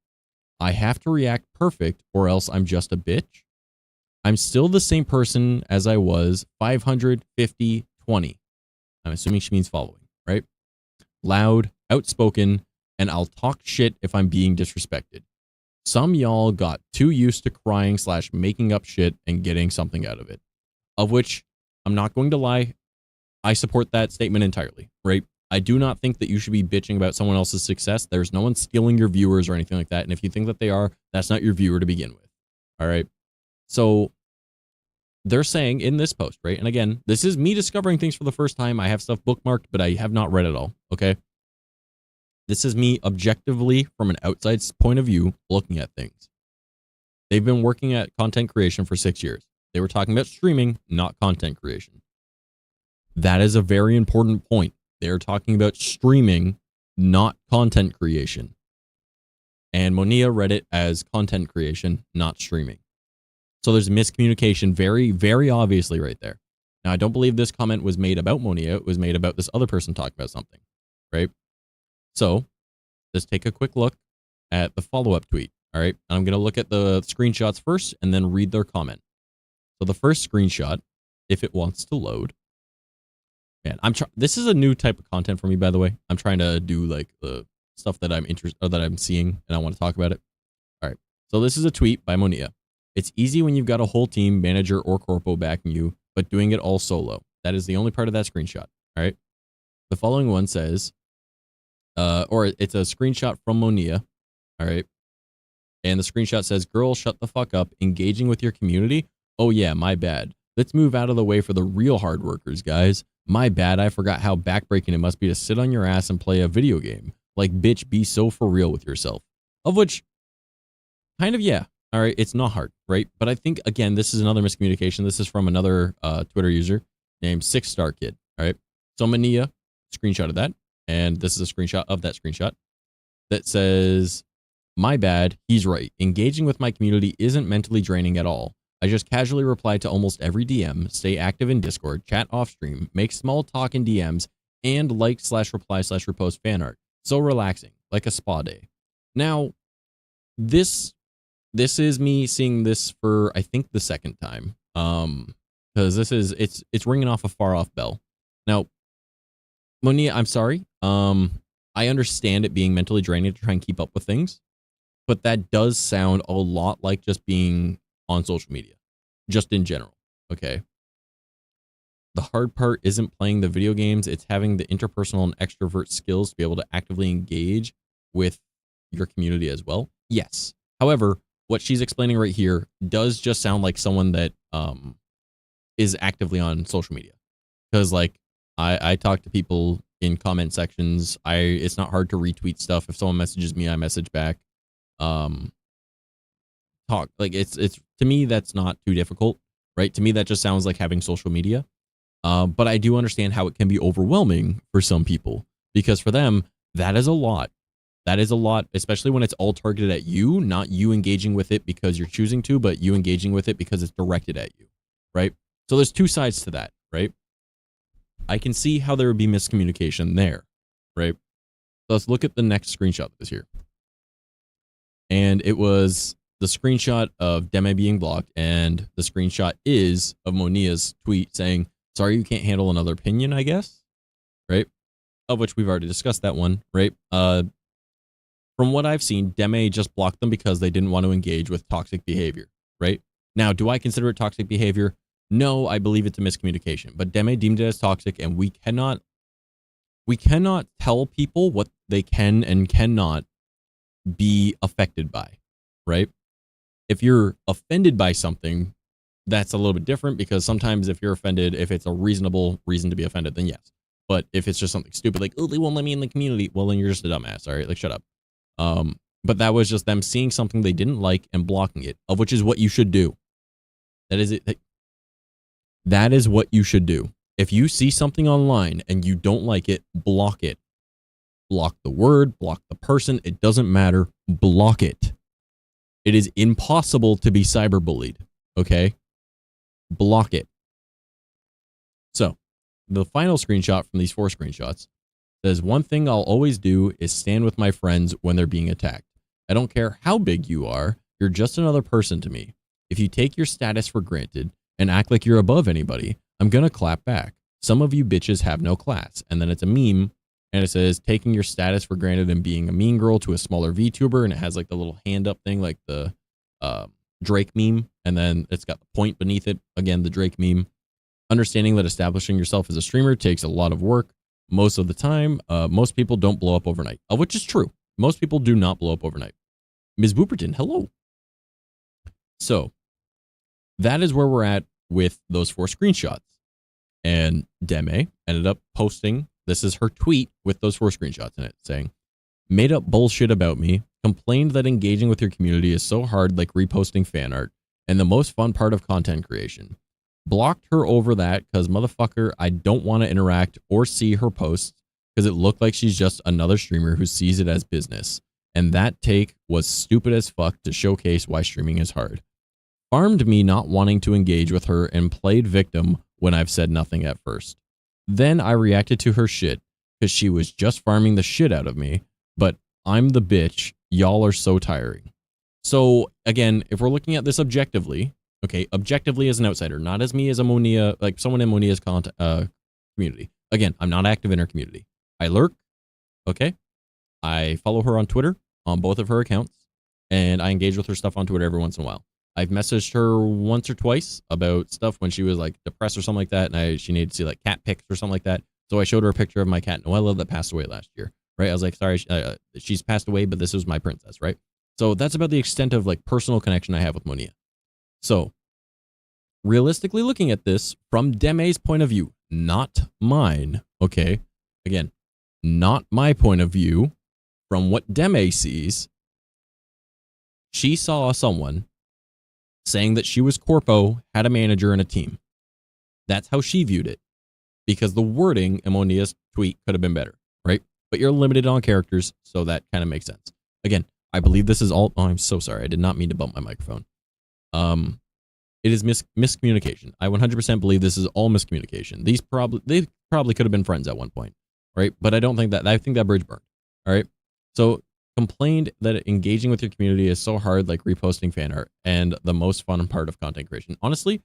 I have to react perfect or else I'm just a bitch. I'm still the same person as I was 550, 20. I'm assuming she means following, right? Loud, outspoken, and I'll talk shit if I'm being disrespected. Some y'all got too used to crying / making up shit and getting something out of it. Of which, I'm not going to lie, I support that statement entirely, right? I do not think that you should be bitching about someone else's success. There's no one stealing your viewers or anything like that. And if you think that they are, that's not your viewer to begin with. All right. So they're saying in this post, right? And again, this is me discovering things for the first time. I have stuff bookmarked, but I have not read it all. Okay. This is me objectively from an outside point of view looking at things. They've been working at content creation for 6 years. They were talking about streaming, not content creation. That is a very important point. They're talking about streaming, not content creation. And Monia read it as content creation, not streaming. So there's miscommunication very, very obviously right there. Now, I don't believe this comment was made about Monia. It was made about this other person talking about something, right? So let's take a quick look at the follow-up tweet. All right. I'm going to look at the screenshots first and then read their comment. So the first screenshot, if it wants to load. Man, this is a new type of content for me, by the way. I'm trying to do like the stuff that I'm interested or that I'm seeing and I want to talk about it. All right. So this is a tweet by Monia. It's easy when you've got a whole team, manager or corpo backing you, but doing it all solo. That is the only part of that screenshot. All right. The following one says, or it's a screenshot from Monia. All right. And the screenshot says, girl, shut the fuck up. Engaging with your community. Oh yeah, my bad. Let's move out of the way for the real hard workers, guys. My bad. I forgot how backbreaking it must be to sit on your ass and play a video game Like, bitch, be so for real with yourself. Of which, kind of, yeah. All right, it's not hard, right? But I think, again, this is another miscommunication. This is from another Twitter user named 6-Star Kid, all right? So Mania screenshotted that, and this is a screenshot of that screenshot that says, my bad, he's right. Engaging with my community isn't mentally draining at all. I just casually reply to almost every DM, stay active in Discord, chat off stream, make small talk in DMs, and like/reply/repost fan art. So relaxing, like a spa day. Now, this is me seeing this for, I think, the second time. Because it's ringing off a far off bell. Now, Monia, I'm sorry. I understand it being mentally draining to try and keep up with things, but that does sound a lot like just being on social media, just in general. Okay. The hard part isn't playing the video games. It's having the interpersonal and extrovert skills to be able to actively engage with your community as well. Yes. However, what she's explaining right here does just sound like someone that is actively on social media. Because like I talk to people in comment sections. It's not hard to retweet stuff. If someone messages me, I message back. Talk like it's to me that's not too difficult, right? To me that just sounds like having social media. But I do understand how it can be overwhelming for some people, because for them that is a lot. That is a lot, especially when it's all targeted at you, not you engaging with it because you're choosing to, but you engaging with it because it's directed at you, right? So there's two sides to that, right? I can see how there would be miscommunication there, right? So let's look at the next screenshot that is here. And it was the screenshot of Deme being blocked, and the screenshot is of Monia's tweet saying, sorry, you can't handle another opinion, I guess, right? Of which we've already discussed that one, right? From what I've seen, Deme just blocked them because they didn't want to engage with toxic behavior, right? Now, do I consider it toxic behavior? No, I believe it's a miscommunication, but Deme deemed it as toxic, and we cannot tell people what they can and cannot be affected by, right? If you're offended by something, that's a little bit different, because sometimes if you're offended, if it's a reasonable reason to be offended, then yes. But if it's just something stupid, like, oh, they won't let me in the community, well, then you're just a dumbass, all right? Like, shut up. But that was just them seeing something they didn't like and blocking it, of which is what you should do. That is it. That is what you should do. If you see something online and you don't like it, block it. Block the word, block the person. It doesn't matter. Block it. It is impossible to be cyberbullied. Okay? Block it. So, the final screenshot from these 4 screenshots says, one thing I'll always do is stand with my friends when they're being attacked. I don't care how big you are. You're just another person to me. If you take your status for granted and act like you're above anybody, I'm going to clap back. Some of you bitches have no class. And then it's a meme, and it says, taking your status for granted and being a mean girl to a smaller VTuber, and it has like the little hand up thing, like the Drake meme, and then it's got the point beneath it, again, the Drake meme. Understanding that establishing yourself as a streamer takes a lot of work. Most of the time, most people don't blow up overnight, which is true. Most people do not blow up overnight. Ms. Booperton, hello. So that is where we're at with those 4 screenshots. And Deme ended up posting, this is her tweet with those 4 screenshots in it, saying, made up bullshit about me, complained that engaging with your community is so hard like reposting fan art, and the most fun part of content creation. Blocked her over that because, motherfucker, I don't want to interact or see her posts because it looked like she's just another streamer who sees it as business. And that take was stupid as fuck to showcase why streaming is hard. Farmed me not wanting to engage with her and played victim when I've said nothing at first. Then I reacted to her shit because she was just farming the shit out of me, but I'm the bitch. Y'all are so tiring. So again, if we're looking at this objectively, okay, objectively as an outsider, not as me as a Monia, like someone in Monia's community. Again, I'm not active in her community. I lurk, okay? I follow her on Twitter, on both of her accounts, and I engage with her stuff on Twitter every once in a while. I've messaged her once or twice about stuff when she was like depressed or something like that, and she needed to see like cat pics or something like that. So I showed her a picture of my cat Noella that passed away last year, right? I was like, sorry, she's passed away, but this was my princess, right? So that's about the extent of like personal connection I have with Monia. So realistically looking at this from Deme's point of view, not mine, okay? Again, not my point of view. From what Deme sees, she saw someone saying that she was corpo, had a manager and a team. That's how she viewed it, because the wording in Monia's tweet could have been better, right? But you're limited on characters, so that kind of makes sense. Again, I believe this is all. Oh, I'm so sorry. I did not mean to bump my microphone. It is miscommunication. I 100% believe this is all miscommunication. They probably could have been friends at one point, right? But I don't think that. I think that bridge burned. All right. So complained that engaging with your community is so hard, like reposting fan art, and the most fun part of content creation. Honestly,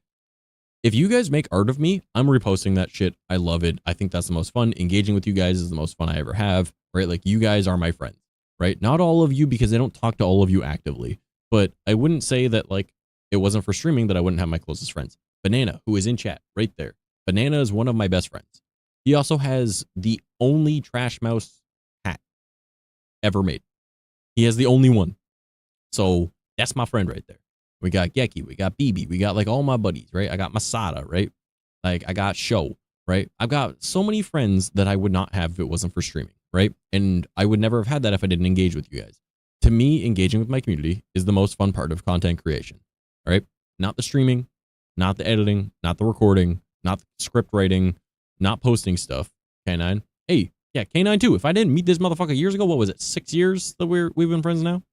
if you guys make art of me, I'm reposting that shit. I love it. I think that's the most fun. Engaging with you guys is the most fun I ever have, right? Like, you guys are my friends, right? Not all of you, because I don't talk to all of you actively, but I wouldn't say that, like, it wasn't for streaming that I wouldn't have my closest friends. Banana, who is in chat right there. Banana is one of my best friends. He also has the only Trash Mouse hat ever made. He has the only one. So that's my friend right there. We got Geki, we got BB, we got like all my buddies, right? I got Masada, right? Like, I got Show, right? I've got so many friends that I would not have if it wasn't for streaming, right? And I would never have had that if I didn't engage with you guys. To me, engaging with my community is the most fun part of content creation, right? Not the streaming, not the editing, not the recording, not the script writing, not posting stuff. K9, hey, yeah, K9 too. If I didn't meet this motherfucker years ago, what was it, 6 years that we've been friends now,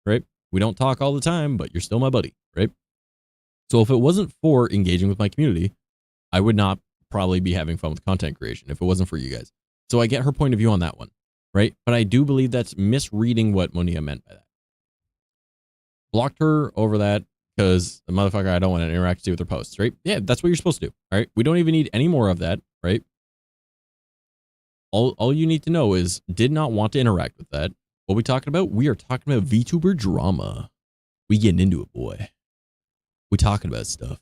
right? We don't talk all the time, but you're still my buddy, right? So if it wasn't for engaging with my community, I would not probably be having fun with content creation if it wasn't for you guys. So I get her point of view on that one, right? But I do believe that's misreading what Monia meant by that. Blocked her over that because the motherfucker, I don't want to interact with her posts, right? Yeah, that's what you're supposed to do, all right? We don't even need any more of that, right? All you need to know is did not want to interact with that. What are we talking about? We are talking about VTuber drama. We getting into it, boy. We talking about stuff.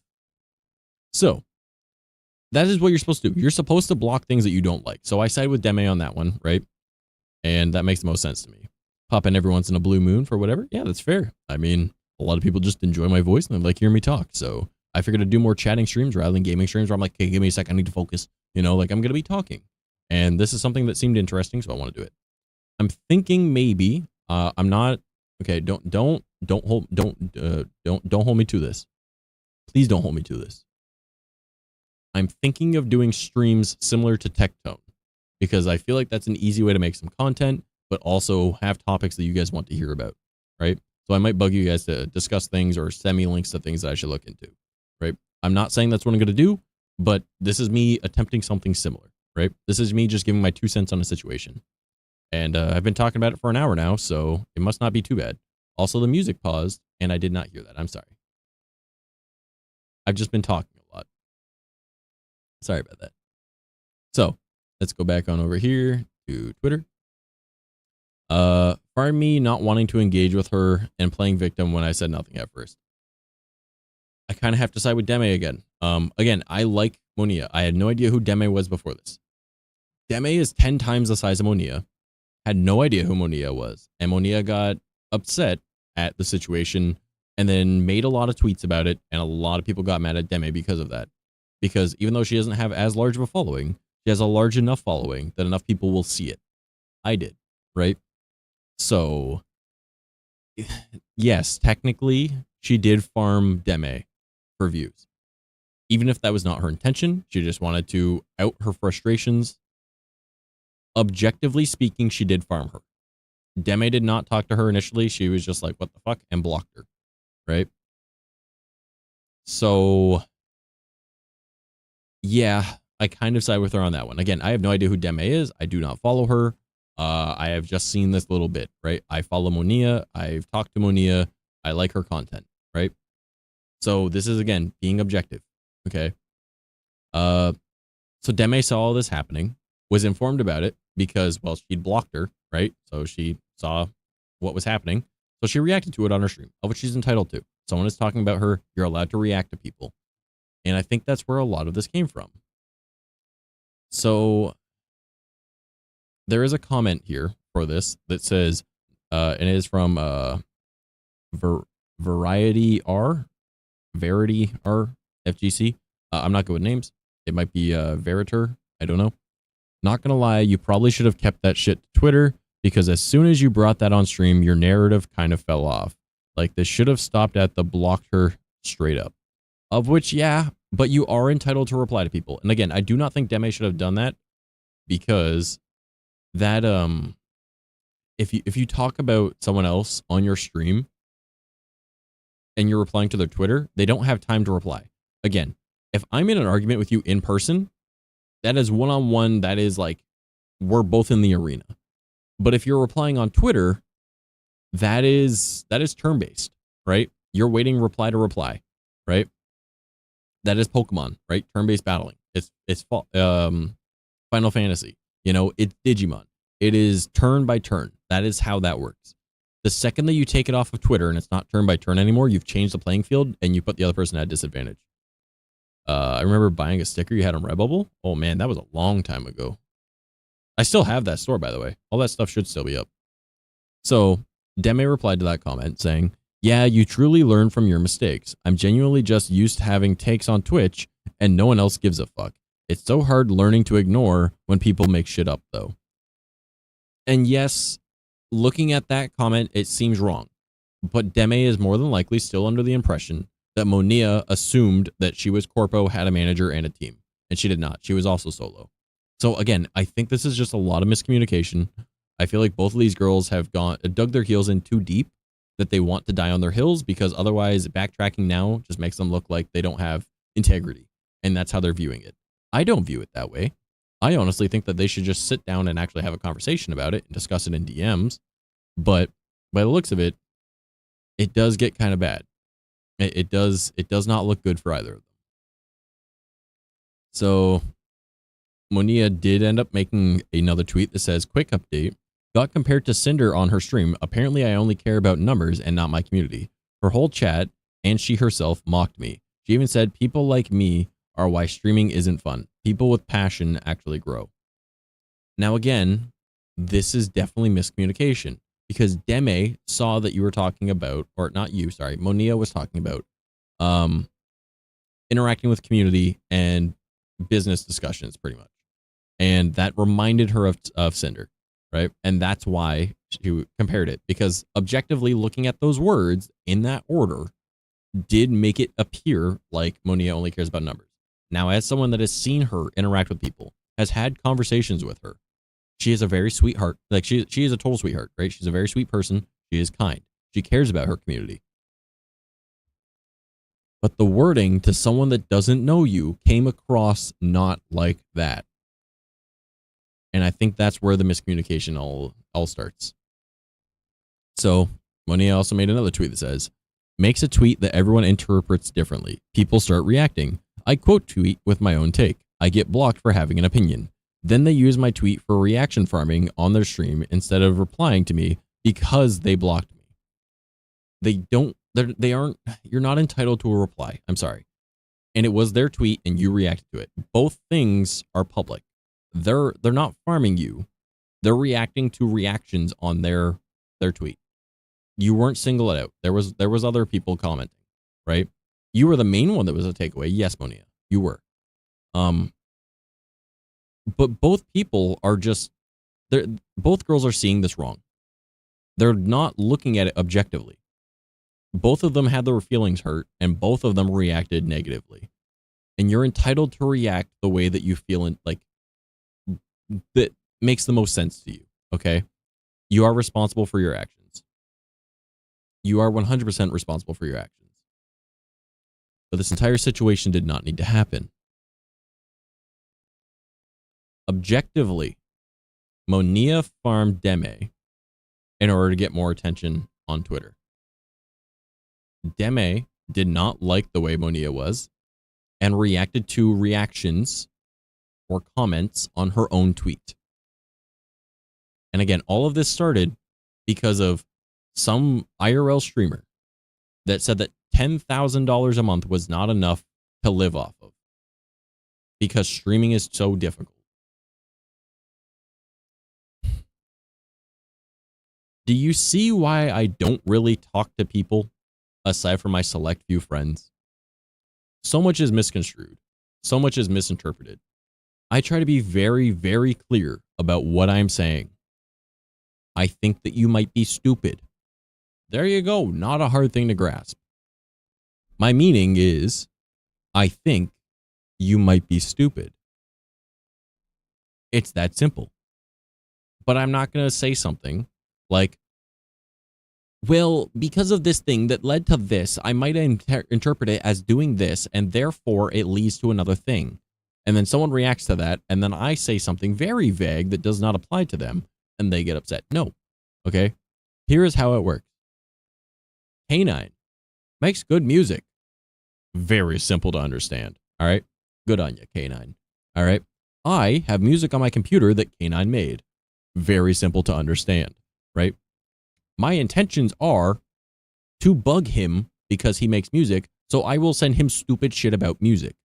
So that is what you're supposed to do. You're supposed to block things that you don't like. So I side with Deme on that one, right? And that makes the most sense to me. Pop in every once in a blue moon for whatever. Yeah, that's fair. I mean, a lot of people just enjoy my voice and they like hearing me talk. So I figured to do more chatting streams rather than gaming streams where I'm like, okay, give me a sec, I need to focus. You know, like I'm going to be talking. And this is something that seemed interesting, so I want to do it. I'm thinking maybe I'm not okay. Don't hold me to this. Please don't hold me to this. I'm thinking of doing streams similar to Tech Tone because I feel like that's an easy way to make some content, but also have topics that you guys want to hear about, right? So I might bug you guys to discuss things or send me links to things that I should look into, right? I'm not saying that's what I'm going to do, but this is me attempting something similar, right? This is me just giving my 2 cents on a situation. And I've been talking about it for an hour now, so it must not be too bad. Also, the music paused, and I did not hear that. I'm sorry. I've just been talking a lot. Sorry about that. So, let's go back on over here to Twitter. Pardon me not wanting to engage with her and playing victim when I said nothing at first. I kind of have to side with Deme again. Again, I like Monia. I had no idea who Deme was before this. Deme is 10 times the size of Monia. Had no idea who Monia was. And Monia got upset at the situation and then made a lot of tweets about it. And a lot of people got mad at Deme because of that. Because even though she doesn't have as large of a following, she has a large enough following that enough people will see it. I did, right? So, yes, technically, she did farm Deme for views. Even if that was not her intention, she just wanted to out her frustrations. Objectively speaking, she did farm her. Deme did not talk to her initially. She was just like, what the fuck? And blocked her, right? So, yeah, I kind of side with her on that one. Again, I have no idea who Deme is. I do not follow her. I have just seen this little bit, right? I follow Monia. I've talked to Monia. I like her content, right? So this is, again, being objective, okay? So Deme saw all this happening, was informed about it because, well, she'd blocked her, right? So she saw what was happening. So she reacted to it on her stream, of which she's entitled to. Someone is talking about her. You're allowed to react to people. And I think that's where a lot of this came from. So there is a comment here for this that says, and it is from Verity R FGC. I'm not good with names. It might be Veritor. I don't know. Not gonna lie, you probably should have kept that shit to Twitter because as soon as you brought that on stream, your narrative kind of fell off. Like, this should have stopped at the blocked her straight up. Of which, yeah, but you are entitled to reply to people. And again, I do not think Deme should have done that, because that if you talk about someone else on your stream and you're replying to their Twitter, they don't have time to reply. Again, if I'm in an argument with you in person, that is one-on-one, that is like, we're both in the arena. But if you're replying on Twitter, that is turn-based, right? You're waiting reply to reply, right? That is Pokemon, right? Turn-based battling. It's Final Fantasy. You know, it's Digimon. It is turn by turn. That is how that works. The second that you take it off of Twitter and it's not turn by turn anymore, you've changed the playing field and you put the other person at a disadvantage. I remember buying a sticker you had on Redbubble. Oh man, that was a long time ago. I still have that store, by the way. All that stuff should still be up. So Deme replied to that comment saying, "Yeah, you truly learn from your mistakes. I'm genuinely just used to having takes on Twitch and no one else gives a fuck. It's so hard learning to ignore when people make shit up though." And yes, looking at that comment, it seems wrong. But Deme is more than likely still under the impression that Monia assumed that she was corpo, had a manager and a team. And she did not. She was also solo. So again, I think this is just a lot of miscommunication. I feel like both of these girls have dug their heels in too deep, that they want to die on their heels, because otherwise backtracking now just makes them look like they don't have integrity. And that's how they're viewing it. I don't view it that way. I honestly think that they should just sit down and actually have a conversation about it and discuss it in DMs. But by the looks of it, it does get kind of bad. It does not look good for either of them. So Monia did end up making another tweet that says, "Quick update. Got compared to Cinder on her stream. Apparently I only care about numbers and not my community. Her whole chat and she herself mocked me. She even said people like me are why streaming isn't fun. People with passion actually grow." Now again, this is definitely miscommunication, because Deme saw that you were talking about, or not you, sorry, Monia was talking about interacting with community and business discussions pretty much. And that reminded her of Cinder, right? And that's why she compared it, because objectively looking at those words in that order did make it appear like Monia only cares about numbers. Now, as someone that has seen her interact with people, has had conversations with her, she is a very sweetheart. Like she is a total sweetheart, right? She's a very sweet person. She is kind. She cares about her community. But the wording to someone that doesn't know you came across not like that. And I think that's where the miscommunication all starts. So Monia also made another tweet that says, "Makes a tweet that everyone interprets differently. People start reacting. I quote tweet with my own take. I get blocked for having an opinion. Then they use my tweet for reaction farming on their stream instead of replying to me because they blocked me." They aren't, you're not entitled to a reply. I'm sorry. And it was their tweet and you reacted to it. Both things are public. They're not farming you. They're reacting to reactions on their tweet. You weren't singled out. There was other people commenting, right? You were the main one that was a takeaway. Yes, Monia, you were. But both people are just, both girls are seeing this wrong. They're not looking at it objectively. Both of them had their feelings hurt and both of them reacted negatively. And you're entitled to react the way that you feel, that makes the most sense to you, okay? You are responsible for your actions. You are 100% responsible for your actions. But this entire situation did not need to happen. Objectively, Monia farmed Deme in order to get more attention on Twitter. Deme did not like the way Monia was and reacted to reactions or comments on her own tweet. And again, all of this started because of some IRL streamer that said that $10,000 a month was not enough to live off of because streaming is so difficult. Do you see why I don't really talk to people aside from my select few friends? So much is misconstrued. So much is misinterpreted. I try to be very, very clear about what I'm saying. I think that you might be stupid. There you go. Not a hard thing to grasp. My meaning is, I think you might be stupid. It's that simple. But I'm not going to say something like, well, because of this thing that led to this, I might interpret it as doing this, and therefore it leads to another thing. And then someone reacts to that, and then I say something very vague that does not apply to them, and they get upset. No. Okay? Here is how it works. K9 makes good music. Very simple to understand. All right? Good on you, K9. All right? I have music on my computer that K9 made. Very simple to understand. Right? My intentions are to bug him because he makes music, so I will send him stupid shit about music.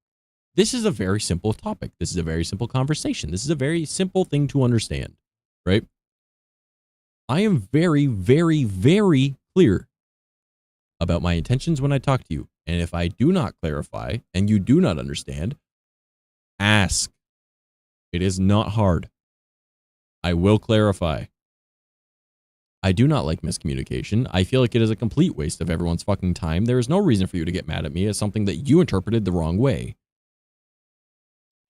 This is a very simple topic. This is a very simple conversation. This is a very simple thing to understand, right? I am very, very, very clear about my intentions when I talk to you. And if I do not clarify and you do not understand, ask. It is not hard. I will clarify. I do not like miscommunication. I feel like it is a complete waste of everyone's fucking time. There is no reason for you to get mad at me as something that you interpreted the wrong way.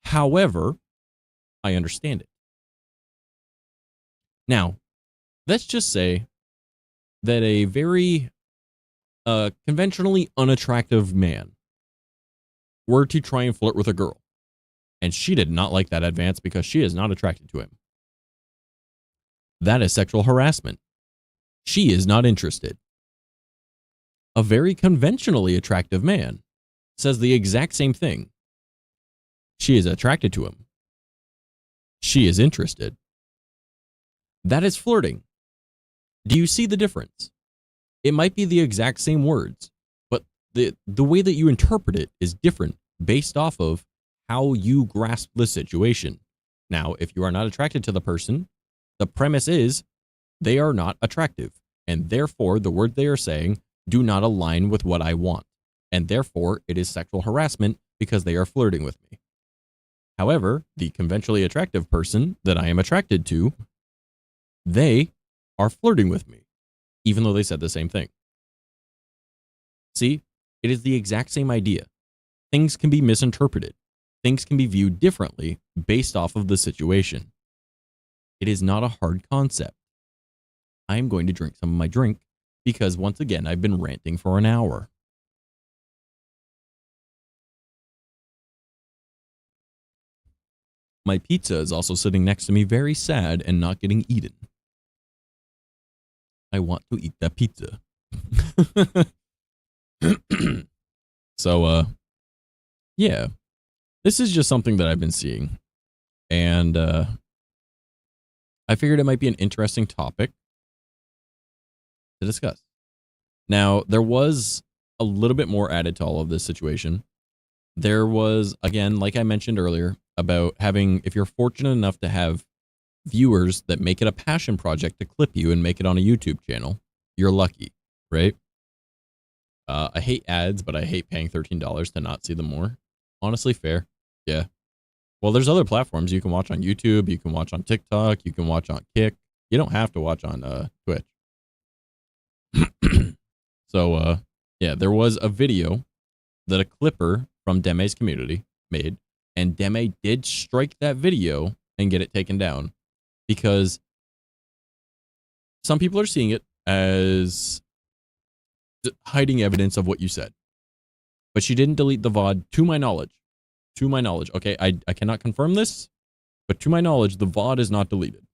However, I understand it. Now, let's just say that a very conventionally unattractive man were to try and flirt with a girl, and she did not like that advance because she is not attracted to him. That is sexual harassment. She is not interested. A very conventionally attractive man says the exact same thing. She is attracted to him. She is interested. That is flirting. Do you see the difference? It might be the exact same words, but the way that you interpret it is different based off of how you grasp the situation. Now, if you are not attracted to the person, the premise is they are not attractive, and therefore the word they are saying do not align with what I want, and therefore it is sexual harassment because they are flirting with me. However, the conventionally attractive person that I am attracted to, they are flirting with me, even though they said the same thing. See, it is the exact same idea. Things can be misinterpreted. Things can be viewed differently based off of the situation. It is not a hard concept. I am going to drink some of my drink because, once again, I've been ranting for an hour. My pizza is also sitting next to me, very sad and not getting eaten. I want to eat that pizza. So, yeah, this is just something that I've been seeing, and I figured it might be an interesting topic to discuss. Now, there was a little bit more added to all of this situation. There was, again, like I mentioned earlier, about having, if you're fortunate enough to have viewers that make it a passion project to clip you and make it on a YouTube channel, you're lucky, right? I hate ads, but I hate paying $13 to not see them more. Honestly, fair. Yeah. Well, there's other platforms you can watch on YouTube, you can watch on TikTok, you can watch on Kick. You don't have to watch on Twitch. So, yeah, there was a video that a clipper from Deme's community made, and Deme did strike that video and get it taken down because some people are seeing it as hiding evidence of what you said. But she didn't delete the VOD, to my knowledge. To my knowledge. Okay, I cannot confirm this, but to my knowledge, the VOD is not deleted.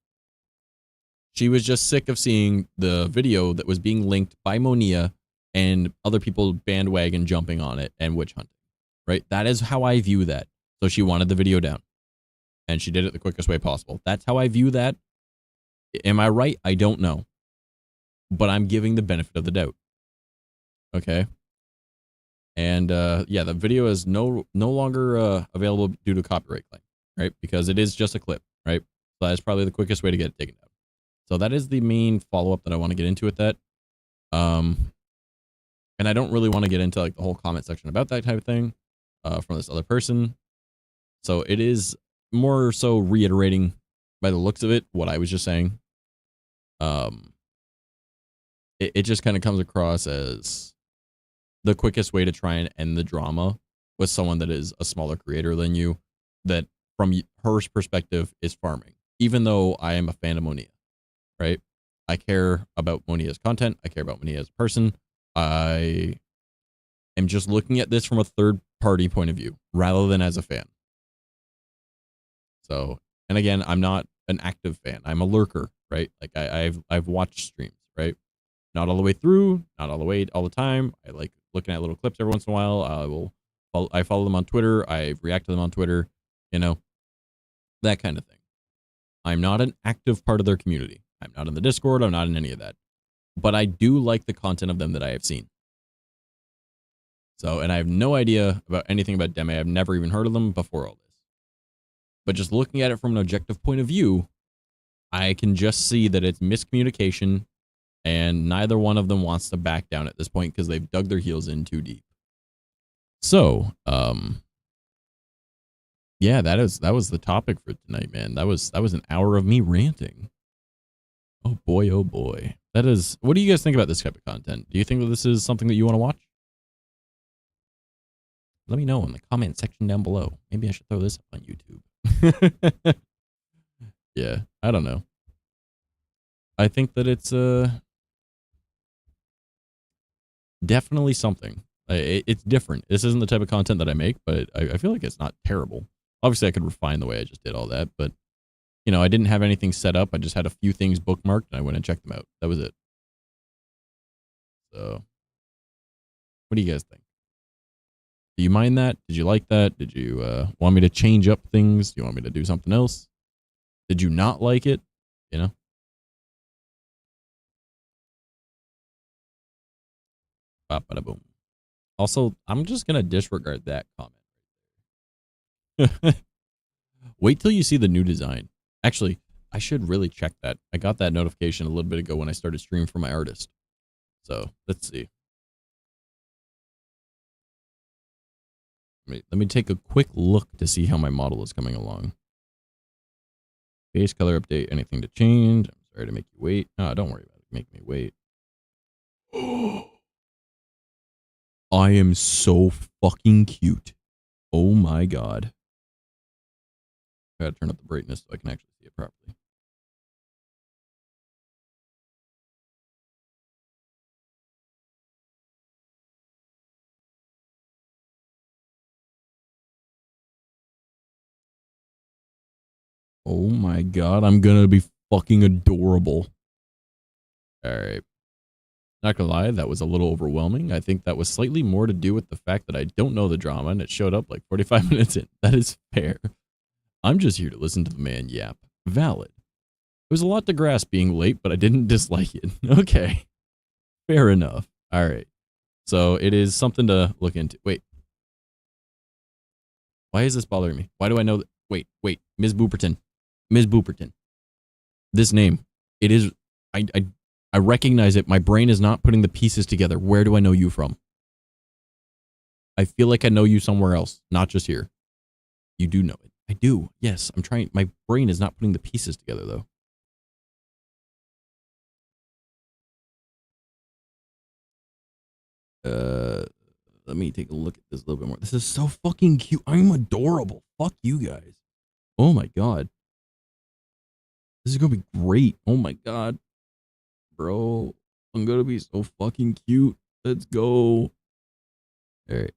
She was just sick of seeing the video that was being linked by Monia and other people bandwagon jumping on it and witch hunting, right? That is how I view that. So she wanted the video down, and she did it the quickest way possible. That's how I view that. Am I right? I don't know, but I'm giving the benefit of the doubt. Okay. And yeah, the video is no longer available due to copyright claim, right? Because it is just a clip, right? So that's probably the quickest way to get it taken down. So that is the main follow-up that I want to get into with that. And I don't really want to get into like the whole comment section about that type of thing from this other person. So it is more so reiterating by the looks of it what I was just saying. um, it just kind of comes across as the quickest way to try and end the drama with someone that is a smaller creator than you, that from her perspective is farming. Even though I am a fan of Monia, right? I care about Monia's content. I care about Monia as a person. I am just looking at this from a third party point of view rather than as a fan. So, and again, I'm not an active fan. I'm a lurker, right? Like I've watched streams, right? Not all the way through, not all the way all the time. I like looking at little clips every once in a while. I follow them on Twitter. I react to them on Twitter, you know, that kind of thing. I'm not an active part of their community. I'm not in the Discord. I'm not in any of that. But I do like the content of them that I have seen. So, and I have no idea about anything about Deme. I've never even heard of them before all this. But just looking at it from an objective point of view, I can just see that it's miscommunication, and neither one of them wants to back down at this point because they've dug their heels in too deep. So, yeah, that was the topic for tonight, man. That was an hour of me ranting. Oh boy, oh boy. That is, what do you guys think about this type of content? Do you think that this is something that you want to watch? Let me know in the comment section down below. Maybe I should throw this up on YouTube. Yeah, I don't know. I think that it's definitely something. It's different. This isn't the type of content that I make, but I feel like it's not terrible. Obviously, I could refine the way I just did all that, but you know, I didn't have anything set up. I just had a few things bookmarked, and I went and checked them out. That was it. So, what do you guys think? Do you mind that? Did you like that? Did you want me to change up things? Do you want me to do something else? Did you not like it? You know? Boom. Also, I'm just going to disregard that comment. Wait till you see the new design. Actually, I should really check that. I got that notification a little bit ago when I started streaming for my artist. So, let's see. Let me take a quick look to see how my model is coming along. Base color update, anything to change? I'm sorry to make you wait. No, don't worry about it. Make me wait. I am so fucking cute. Oh my god. I gotta turn up the brightness so I can actually see it properly. Oh my god, I'm gonna be fucking adorable. Alright. Not gonna lie, that was a little overwhelming. I think that was slightly more to do with the fact that I don't know the drama and it showed up like 45 minutes in. That is fair. I'm just here to listen to the man yap. Valid. It was a lot to grasp being late, but I didn't dislike it. Okay. Fair enough. Alright. So it is something to look into. Wait. Why is this bothering me? Why do I know that? Wait. Ms. Booperton. Ms. Booperton. This name. It is. I recognize it. My brain is not putting the pieces together. Where do I know you from? I feel like I know you somewhere else, not just here. You do know it. I do. Yes, I'm trying. My brain is not putting the pieces together, though. Let me take a look at this a little bit more. This is so fucking cute. I'm adorable. Fuck you guys. Oh my god. This is gonna be great. Oh my god. Bro, I'm gonna be so fucking cute. Let's go. All right.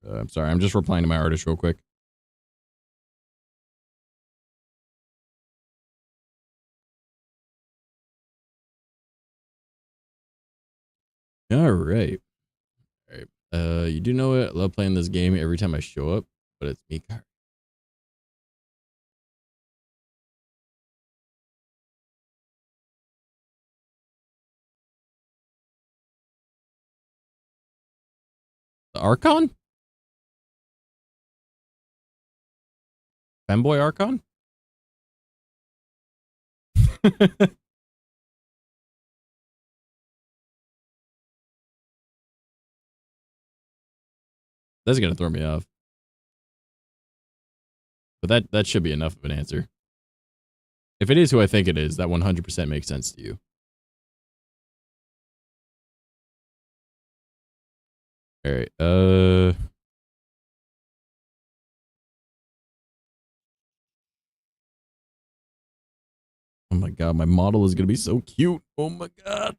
I'm sorry. I'm just replying to my artist real quick. All right. All right. You do know it. I love playing this game every time I show up, but it's me. The Archon? Femboy Archon? That's gonna throw me off. But that should be enough of an answer. If it is who I think it is, that 100% makes sense to you. All right. Oh my god, my model is gonna be so cute. Oh my god.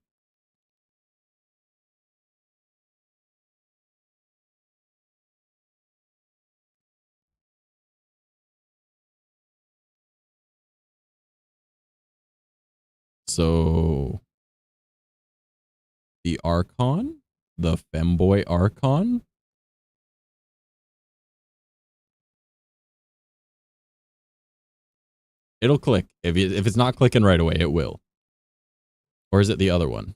So the Archon, the femboy Archon. It'll click. If it's not clicking right away, it will. Or is it the other one?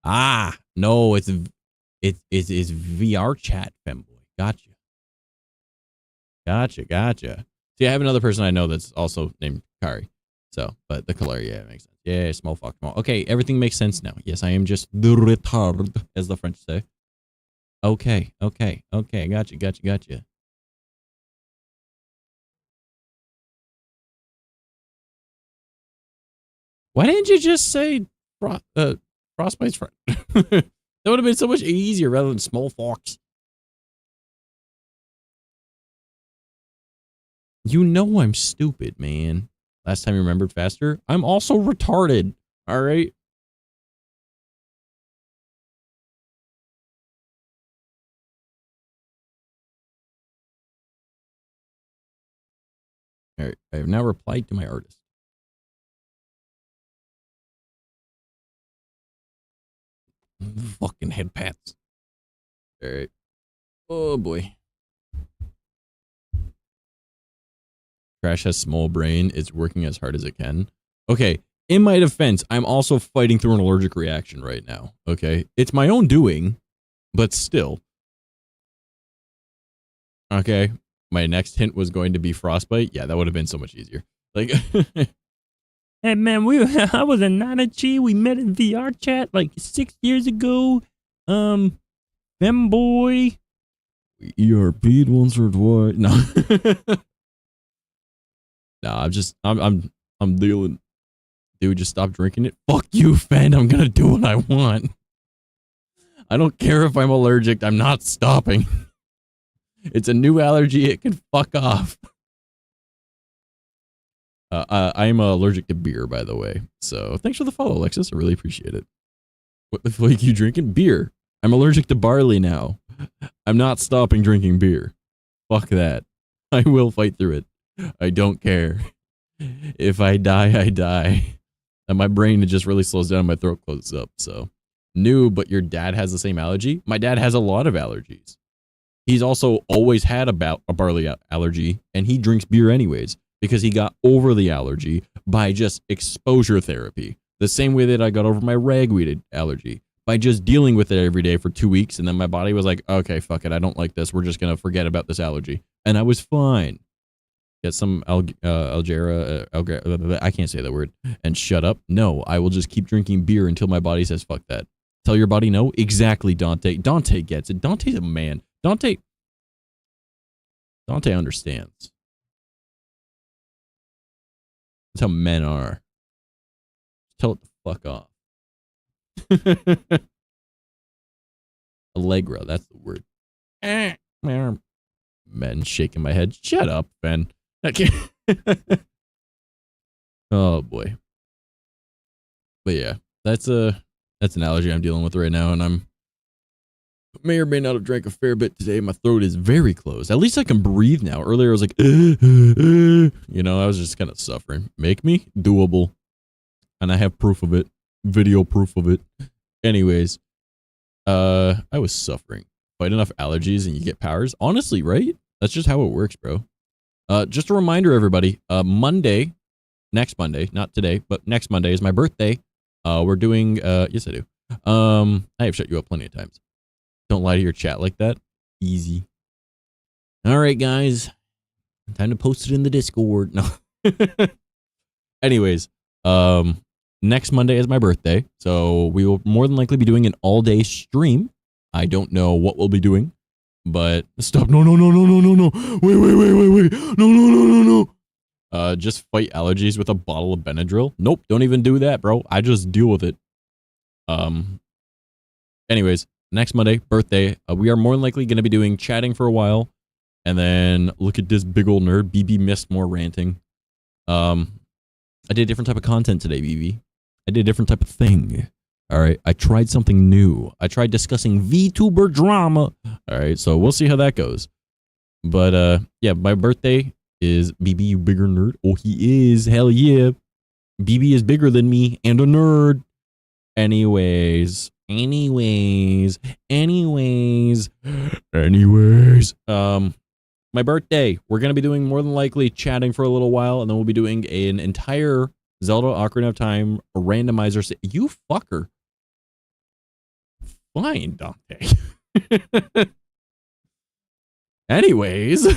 Ah, no, it's VR chat femboy. Gotcha. Gotcha. See, I have another person I know that's also named Kari. So, but the color, yeah, makes sense. Yeah, small fuck. Small. Okay, everything makes sense now. Yes, I am just the retard, as the French say. Okay. Gotcha. Why didn't you just say Frostbite's friend? That would have been so much easier rather than small fox. You know I'm stupid, man. Last time you remembered faster? I'm also retarded. All right. All right. I have now replied to my artist. Fucking head pats. All right. Oh boy. Crash has small brain. It's working as hard as it can. Okay. In my defense, I'm also fighting through an allergic reaction right now. Okay. It's my own doing, but still. Okay. My next hint was going to be frostbite. Yeah, that would have been so much easier. Like, hey man, I was a Nanachi. We met in VR chat like 6 years ago. Femboy. ERP'd once or twice. No. No, I'm dealing. Dude, just stop drinking it. Fuck you, Fen. I'm gonna do what I want. I don't care if I'm allergic. I'm not stopping. It's a new allergy. It can fuck off. I'm allergic to beer, by the way. So thanks for the follow, Alexis. I really appreciate it. What the fuck are you drinking? Beer. I'm allergic to barley now. I'm not stopping drinking beer. Fuck that. I will fight through it. I don't care. If I die, I die. And my brain just really slows down. My throat closes up. So new, but your dad has the same allergy? My dad has a lot of allergies. He's also always had a barley allergy, and he drinks beer anyways because he got over the allergy by just exposure therapy. The same way that I got over my ragweed allergy by just dealing with it every day for 2 weeks. And then my body was like, okay, fuck it. I don't like this. We're just going to forget about this allergy. And I was fine. Get some Algera, I can't say that word, and shut up. No, I will just keep drinking beer until my body says, fuck that. Tell your body no? Exactly, Dante. Dante gets it. Dante's a man. Dante understands. That's how men are. Tell it to fuck off. Allegra, that's the word. Men shaking my head. Shut up, Ben. I can't. Oh boy. But yeah, that's That's an allergy I'm dealing with right now, and I'm may or may not have drank a fair bit today. My throat is very closed. At least I can breathe now. Earlier I was like, you know, I was just kind of suffering. Make me doable. And I have proof of it. Video proof of it. Anyways, I was suffering. Fight enough allergies and you get powers. Honestly, right? That's just how it works, bro. Just a reminder, everybody. Monday, next Monday, not today, but next Monday is my birthday. We're doing, yes, I do. I have shut you up plenty of times. Don't lie to your chat like that. Easy. All right, guys. Time to post it in the Discord. No. Anyways, next Monday is my birthday, so we will more than likely be doing an all-day stream. I don't know what we'll be doing, but stop. No. Wait. No. Just fight allergies with a bottle of Benadryl. Nope, don't even do that, bro. I just deal with it. Anyways, next Monday, birthday, we are more than likely going to be doing chatting for a while. And then look at this big old nerd. BB missed more ranting. I did a different type of content today, BB. I did a different type of thing. All right. I tried something new. I tried discussing VTuber drama. All right. So we'll see how that goes. But yeah, my birthday is BB, you bigger nerd. Oh, he is. Hell yeah. BB is bigger than me and a nerd. Anyways. My birthday, we're going to be doing more than likely chatting for a little while, and then we'll be doing an entire Zelda Ocarina of Time randomizer. You fucker. Fine, Dante. Anyways.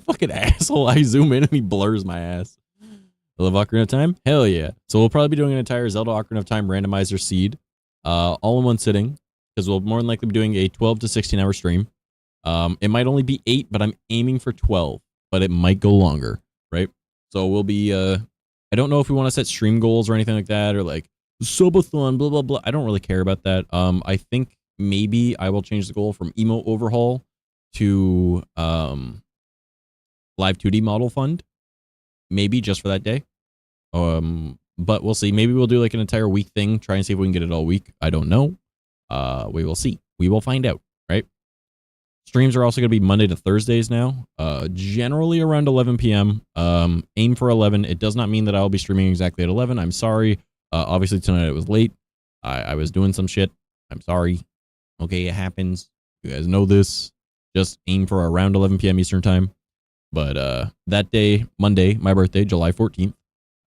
Fucking asshole. I zoom in and he blurs my ass. I love Ocarina of Time? Hell yeah. So we'll probably be doing an entire Zelda Ocarina of Time randomizer seed, all in one sitting, because we'll more than likely be doing a 12 to 16 hour stream. It might only be 8, but I'm aiming for 12, but it might go longer, right? So we'll be, I don't know if we want to set stream goals or anything like that, or like subathon, blah, blah, blah. I don't really care about that. I think maybe I will change the goal from emote overhaul to live 2D model fund, maybe just for that day. But we'll see. Maybe we'll do like an entire week thing, try and see if we can get it all week. I don't know. We will see. We will find out, right? Streams are also going to be Monday to Thursdays now, generally around 11 p.m. Aim for 11. It does not mean that I'll be streaming exactly at 11. I'm sorry. Obviously tonight it was late. I was doing some shit. I'm sorry. Okay, it happens. You guys know this. Just aim for around 11 p.m. Eastern time. But that day, Monday, my birthday, July 14th.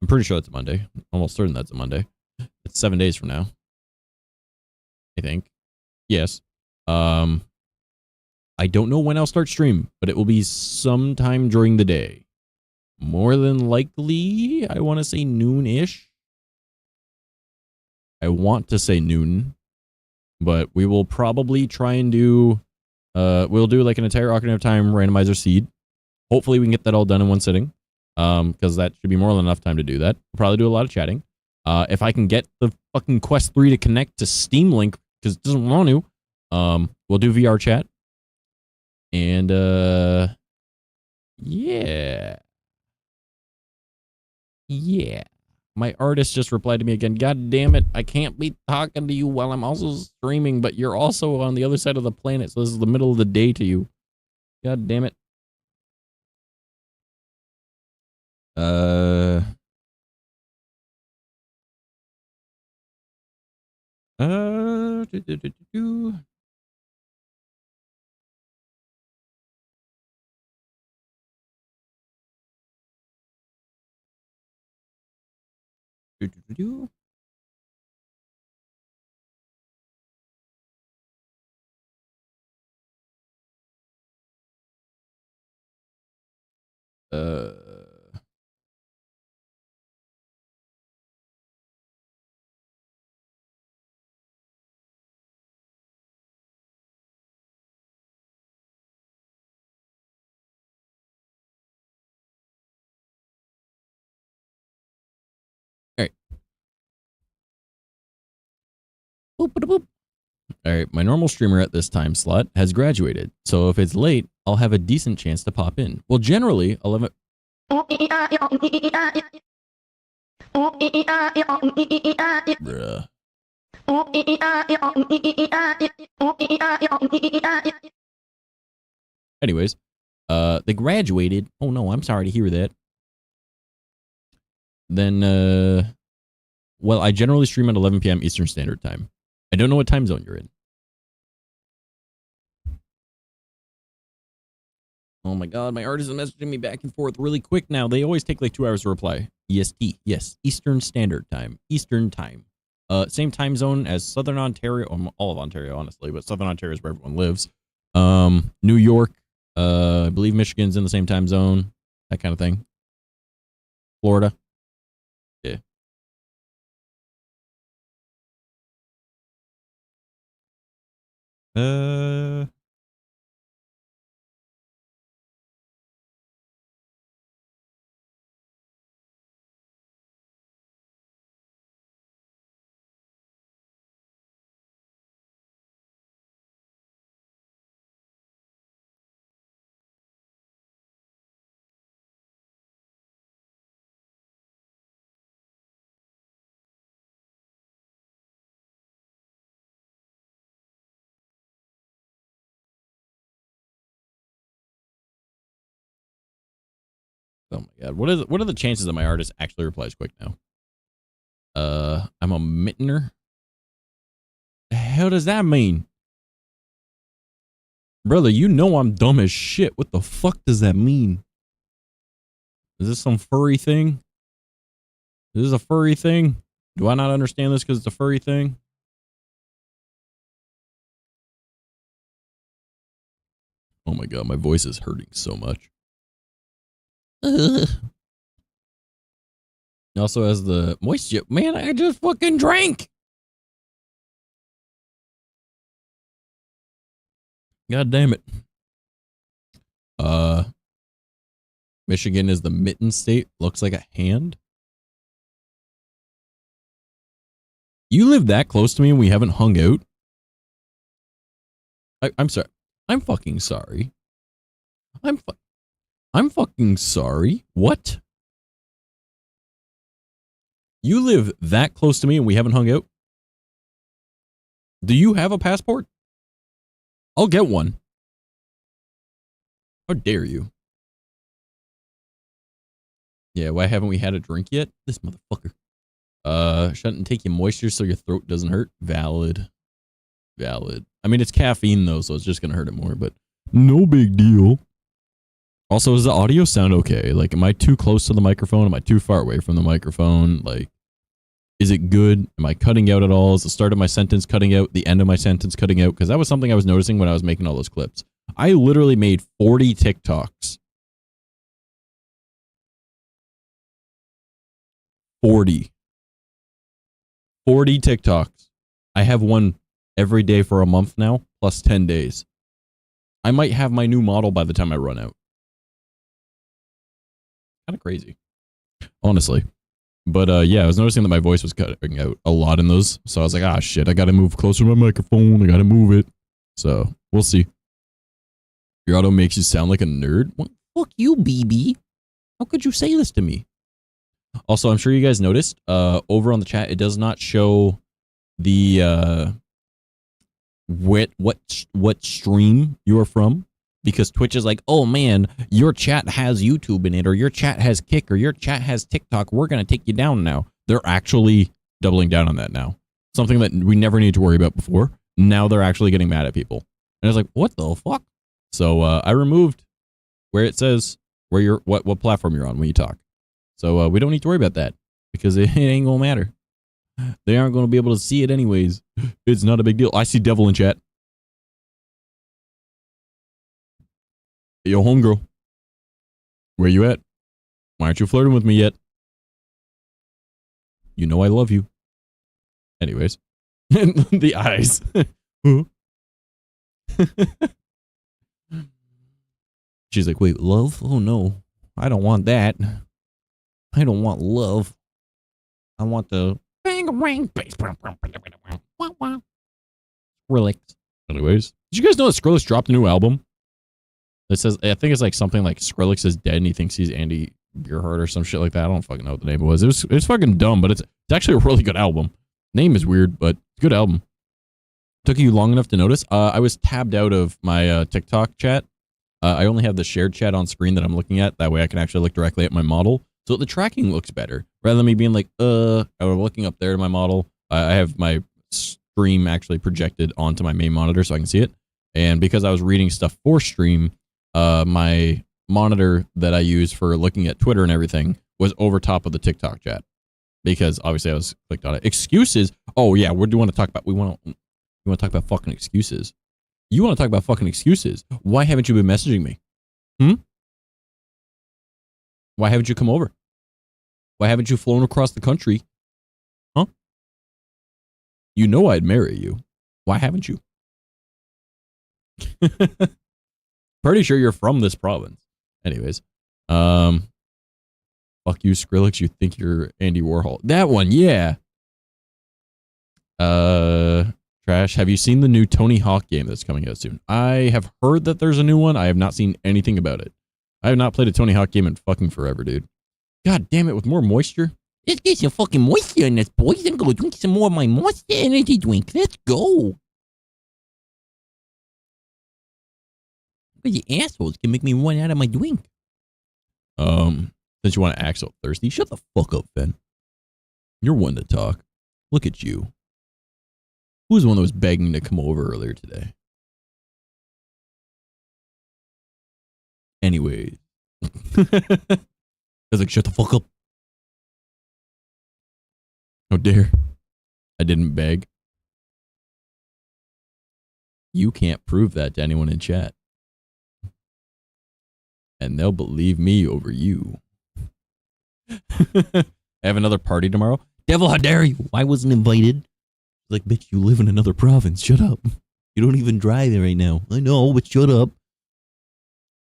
I'm pretty sure that's a Monday. Almost certain that's a Monday. It's 7 days from now, I think. Yes. I don't know when I'll start stream, but it will be sometime during the day. More than likely, I want to say noon-ish. I want to say noon, but we will probably try and do, we'll do like an entire Ocarina of Time randomizer seed. Hopefully we can get that all done in one sitting, because that should be more than enough time to do that. We'll probably do a lot of chatting. If I can get the fucking Quest 3 to connect to Steam Link, because it doesn't want to, we'll do VR chat. And, yeah. Yeah. My artist just replied to me again. God damn it. I can't be talking to you while I'm also streaming, but you're also on the other side of the planet, so this is the middle of the day to you. God damn it. All right. Boop, boop, boop. All right, my normal streamer at this time slot has graduated, so if it's late, I'll have a decent chance to pop in. Well, generally, 11... Bruh. Anyways, they graduated. Oh no, I'm sorry to hear that. Then, well, I generally stream at 11 p.m. Eastern Standard Time. I don't know what time zone you're in. Oh my god, my artist is messaging me back and forth really quick now. They always take like 2 hours to reply. EST, yes, Eastern Standard Time. Eastern Time. Same time zone as Southern Ontario, all of Ontario, honestly, but Southern Ontario is where everyone lives. New York, I believe Michigan's in the same time zone, that kind of thing. Florida. Yeah. Oh my god, what are the chances that my artist actually replies quick now? I'm a mittener. The hell does that mean? Brother, you know I'm dumb as shit. What the fuck does that mean? Is this some furry thing? Is this a furry thing? Do I not understand this because it's a furry thing? Oh my god, my voice is hurting so much. Also has the moisture. Man, I just fucking drank. God damn it. Michigan is the mitten state. Looks like a hand. You live that close to me and we haven't hung out? I'm sorry. I'm fucking sorry. I'm fucking sorry. What? You live that close to me and we haven't hung out? Do you have a passport? I'll get one. How dare you? Yeah, why haven't we had a drink yet? This motherfucker. Shouldn't take your moisture so your throat doesn't hurt. Valid. Valid. I mean, it's caffeine though, so it's just gonna hurt it more, but no big deal. Also, does the audio sound okay? Like, am I too close to the microphone? Am I too far away from the microphone? Like, is it good? Am I cutting out at all? Is the start of my sentence cutting out? The end of my sentence cutting out? Because that was something I was noticing when I was making all those clips. I literally made 40 TikToks. 40 TikToks. I have one every day for a month now, plus 10 days. I might have my new model by the time I run out. Kind of crazy, honestly. But yeah, I was noticing that my voice was cutting out a lot in those. So I was like, ah, shit, I got to move closer to my microphone. I got to move it. So we'll see. Your auto makes you sound like a nerd. What? Fuck you, BB. How could you say this to me? Also, I'm sure you guys noticed over on the chat, it does not show the what stream you are from, because Twitch is like, oh man, your chat has YouTube in it, or your chat has Kick, or your chat has TikTok. We're gonna take you down now. They're actually doubling down on that now. Something that we never need to worry about before. Now they're actually getting mad at people, and it's like, what the fuck? So I removed where it says where you're what platform you're on when you talk. So we don't need to worry about that because it ain't gonna matter. They aren't gonna be able to see it anyways. It's not a big deal. I see Devil in chat. Hey, yo, homegirl. Where you at? Why aren't you flirting with me yet? You know I love you. Anyways. The eyes. She's like, wait, love? Oh no. I don't want that. I don't want love. I want the Skrillex. Anyways, did you guys know that Skrillex dropped a new album? It says, I think it's like something like Skrillex is dead and he thinks he's Andy Beerheart or some shit like that. I don't fucking know what the name was. It was fucking dumb, but it's actually a really good album. Name is weird, but it's a good album. Took you long enough to notice? I was tabbed out of my TikTok chat. I only have the shared chat on screen that I'm looking at. That way I can actually look directly at my model. So the tracking looks better. Rather than me being like, I was looking up there to my model. I have my stream actually projected onto my main monitor so I can see it. And because I was reading stuff for stream, my monitor that I use for looking at Twitter and everything was over top of the TikTok chat. Because obviously I was clicked on it. Excuses. Oh yeah, what do you want to talk about? We want to talk about fucking excuses. You want to talk about fucking excuses. Why haven't you been messaging me? Why haven't you come over? Why haven't you flown across the country? Huh? You know I'd marry you. Why haven't you? Pretty sure you're from this province. Anyways. Fuck you, Skrillex. You think you're Andy Warhol. That one, yeah. Trash. Have you seen the new Tony Hawk game that's coming out soon? I have heard that there's a new one. I have not seen anything about it. I have not played a Tony Hawk game in fucking forever, dude. God damn it, with more moisture. Let's get some fucking moisture in this, boys, and go drink some more of my Monster Energy drink. Let's go. But you assholes can make me run out of my drink. Since you want to act so thirsty, shut the fuck up, Ben. You're one to talk. Look at you. Who was the one that was begging to come over earlier today? Anyways. I was like, shut the fuck up. How dare. I didn't beg. You can't prove that to anyone in chat. And they'll believe me over you. I have another party tomorrow. Devil, how dare you? I wasn't invited. Like, bitch, you live in another province. Shut up. You don't even drive there right now. I know, but shut up.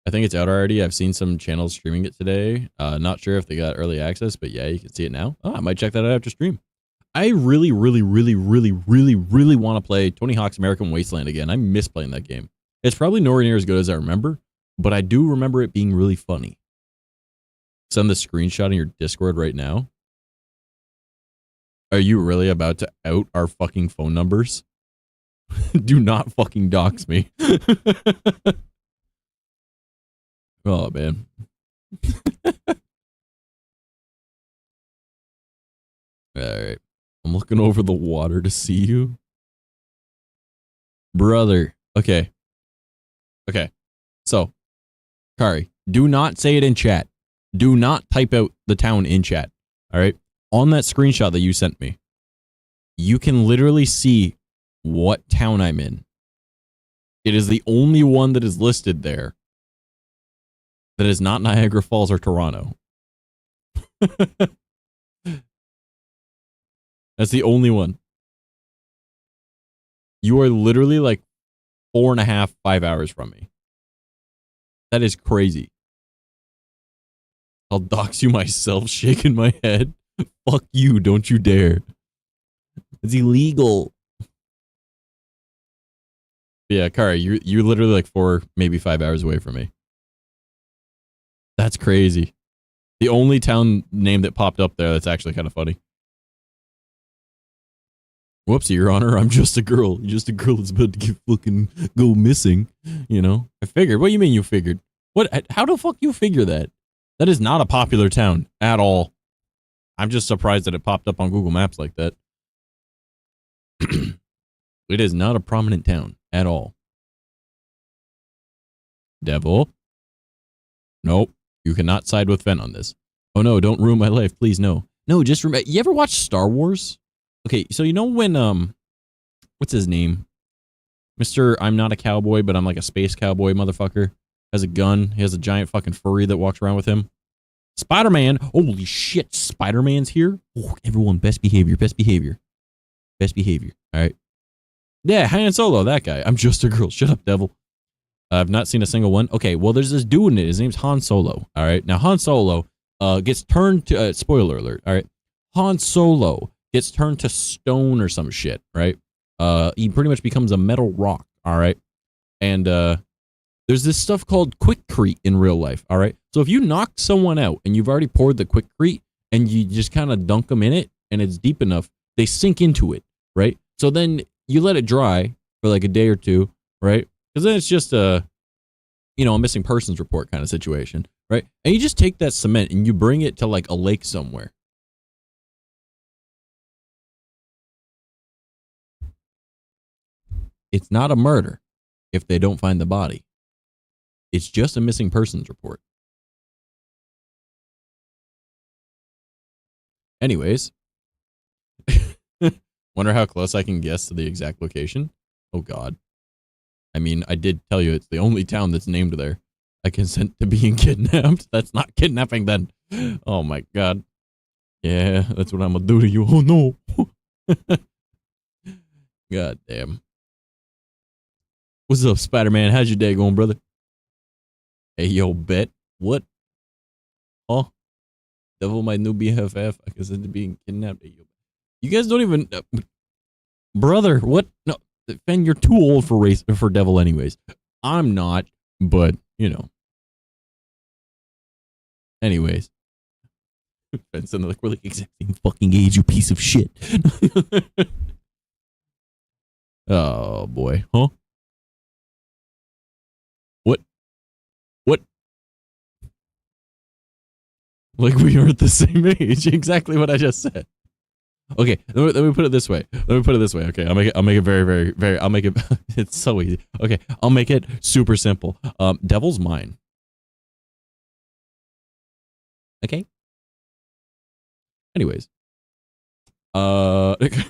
I think it's out already. I've seen some channels streaming it today. Not sure if they got early access, but yeah, you can see it now. Oh, I might check that out after stream. I really want to play Tony Hawk's American Wasteland again. I miss playing that game. It's probably nowhere near as good as I remember, but I do remember it being really funny. Send the screenshot in your Discord right now. Are you really about to out our fucking phone numbers? Do not fucking dox me. Oh, man. Alright. I'm looking over the water to see you. Brother. Okay. Okay. So, Kari, do not say it in chat. Do not type out the town in chat. Alright? On that screenshot that you sent me, you can literally see what town I'm in. It is the only one that is listed there that is not Niagara Falls or Toronto. That's the only one. You are literally like 4.5, 5 hours from me. That is crazy. I'll dox you myself, shaking my head. Fuck you, don't you dare. It's illegal. Yeah, Kari, you're literally like 4, maybe 5 hours away from me. That's crazy. The only town name that popped up there that's actually kind of funny. Whoopsie, Your Honor, I'm just a girl. Just a girl that's about to go missing. You know? I figured. What do you mean you figured? What? How the fuck you figure that? That is not a popular town at all. I'm just surprised that it popped up on Google Maps like that. It is not a prominent town at all. Devil. Nope. You cannot side with Fen on this. Oh no, don't ruin my life. Please, no. No, just remember. You ever watch Star Wars? Okay, so you know when, what's his name? Mr. I'm not a cowboy, but I'm like a space cowboy motherfucker. Has a gun. He has a giant fucking furry that walks around with him. Spider-Man. Holy shit, Spider-Man's here. Oh, everyone, best behavior, best behavior. Best behavior. All right. Yeah, Han Solo, that guy. I'm just a girl. Shut up, devil. I've not seen a single one. Okay, well, there's this dude in it. His name's Han Solo. All right. Now, Han Solo gets turned to, spoiler alert. All right. Han Solo gets turned to stone or some shit, right? He pretty much becomes a metal rock, all right? And There's this stuff called quickcrete in real life, all right? So if you knock someone out and you've already poured the quickcrete and you just kind of dunk them in it and it's deep enough, they sink into it, right? So then you let it dry for like a day or two, right? Because then it's just a missing persons report kind of situation, right? And you just take that cement and you bring it to like a lake somewhere. It's not a murder if they don't find the body. It's just a missing persons report. Anyways, wonder how close I can guess to the exact location. Oh God. I mean, I did tell you it's the only town that's named there. I consent to being kidnapped. That's not kidnapping then. Oh my God. Yeah, that's what I'm gonna do to you. Oh no. God damn. What's up, Spider-Man? How's your day going, brother? Hey, yo, bet. What? Huh? Devil, my new BFF. I consent to being kidnapped. You guys don't even... brother, what? No, Fen, you're too old for Devil anyways. I'm not, but, Anyways. Fen's like, we're the exact same fucking age, you piece of shit. Oh, boy. Huh? What? Like we are at the same age. Exactly what I just said. Okay, let me put it this way. Okay, I'll make it very, very, very. I'll make it. It's so easy. Okay, I'll make it super simple. Devil's mine. Okay. Anyways. Okay.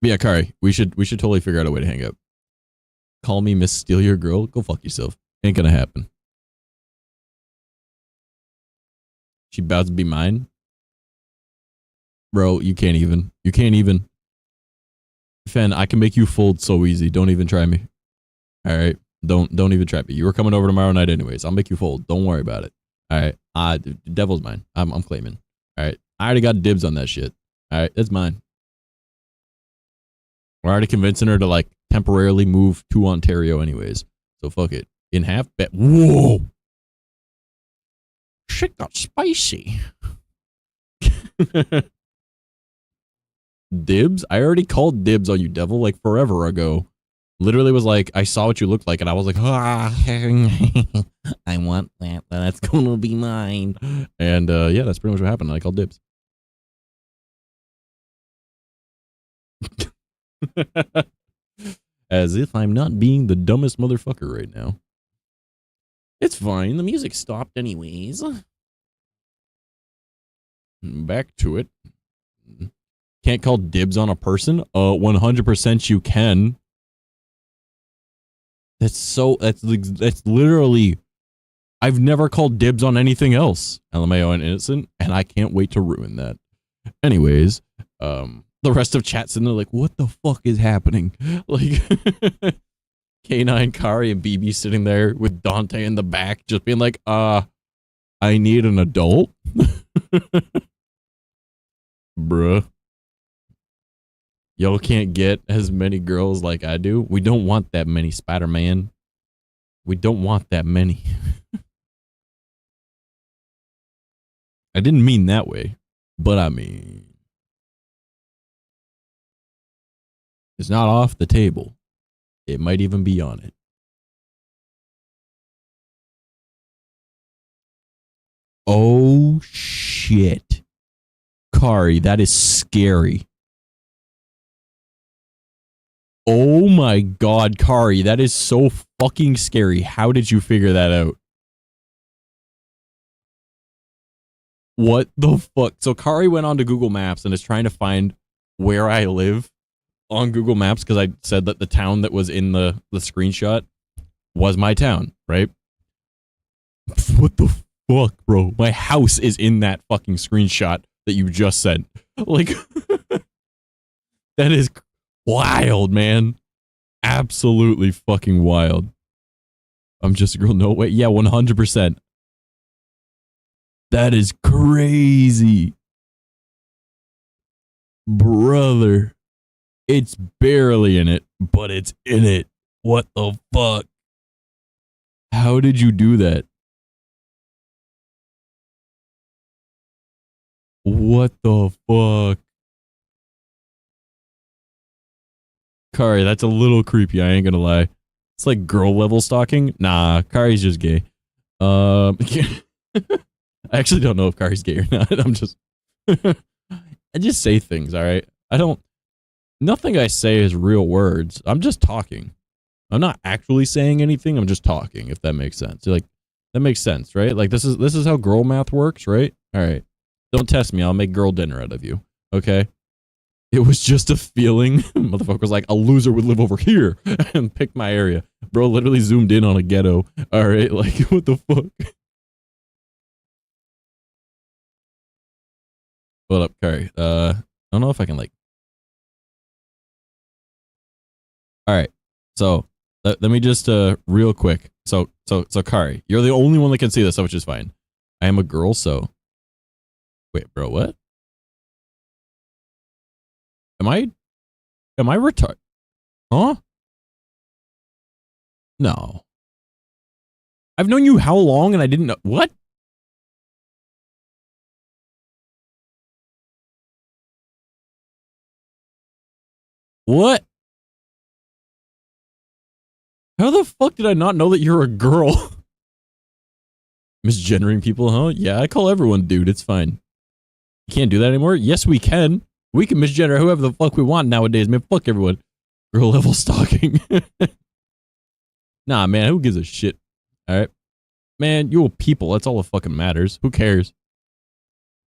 Yeah, Kari, we should totally figure out a way to hang out. Call me Miss Steal Your Girl. Go fuck yourself. Ain't gonna happen. She about to be mine. Bro, you can't even. Fen, I can make you fold so easy. Don't even try me. All right. Don't even try me. You were coming over tomorrow night anyways. I'll make you fold. Don't worry about it. All right. Devil's mine. I'm claiming. All right. I already got dibs on that shit. All right. It's mine. We're already convincing her to like temporarily move to Ontario anyways. So fuck it. In half bet. Whoa. Shit got spicy. Dibs? I already called dibs on you, Devil, like forever ago. Literally was like, I saw what you looked like, and I was like, I want that. That's gonna be mine. And yeah, that's pretty much what happened. I called dibs. As if I'm not being the dumbest motherfucker right now. It's fine. The music stopped anyways. Back to it. Can't call dibs on a person? 100% you can. That's literally, I've never called dibs on anything else. LMAO and innocent, and I can't wait to ruin that. Anyways, the rest of chat's in there like, what the fuck is happening? Like, K9, Kari, and BB sitting there with Dante in the back, just being like, I need an adult? Bruh. Y'all can't get as many girls like I do. We don't want that many, Spider-Man. We don't want that many. I didn't mean that way, but I mean, it's not off the table. It might even be on it. Oh, shit. Kari, that is scary. Oh my God, Kari, that is so fucking scary. How did you figure that out? What the fuck? So Kari went on to Google Maps and is trying to find where I live on Google Maps because I said that the town that was in the screenshot was my town, right? What the fuck, bro? My house is in that fucking screenshot that you just sent. Like, that is wild, man. Absolutely fucking wild. I'm just a girl. No way. Yeah, 100%. That is crazy. Brother. It's barely in it, but it's in it. What the fuck? How did you do that? What the fuck? Kari, that's a little creepy. I ain't gonna lie. It's like girl level stalking. Nah, Kari's just gay. I actually don't know if Kari's gay or not. I'm just, I just say things. All right. I don't. Nothing I say is real words. I'm just talking. I'm not actually saying anything. I'm just talking. If that makes sense. Like that makes sense, right? Like this is how girl math works, right? All right. Don't test me. I'll make girl dinner out of you. Okay. It was just a feeling. Motherfucker was like, a loser would live over here and pick my area. Bro literally zoomed in on a ghetto. All right. Like, what the fuck? What up, Kari? I don't know if I can like. All right. So let me just real quick. So Kari, you're the only one that can see this, which is fine. I am a girl, so wait, bro, what? Am I retarded? Huh? No. I've known you how long and I didn't know what? What? How the fuck did I not know that you're a girl? Misgendering people, huh? Yeah, I call everyone dude. It's fine. You can't do that anymore? Yes, we can. We can misgender whoever the fuck we want nowadays, man. Fuck everyone. Girl level stalking. Nah, man, who gives a shit? All right. Man, you're people. That's all that fucking matters. Who cares?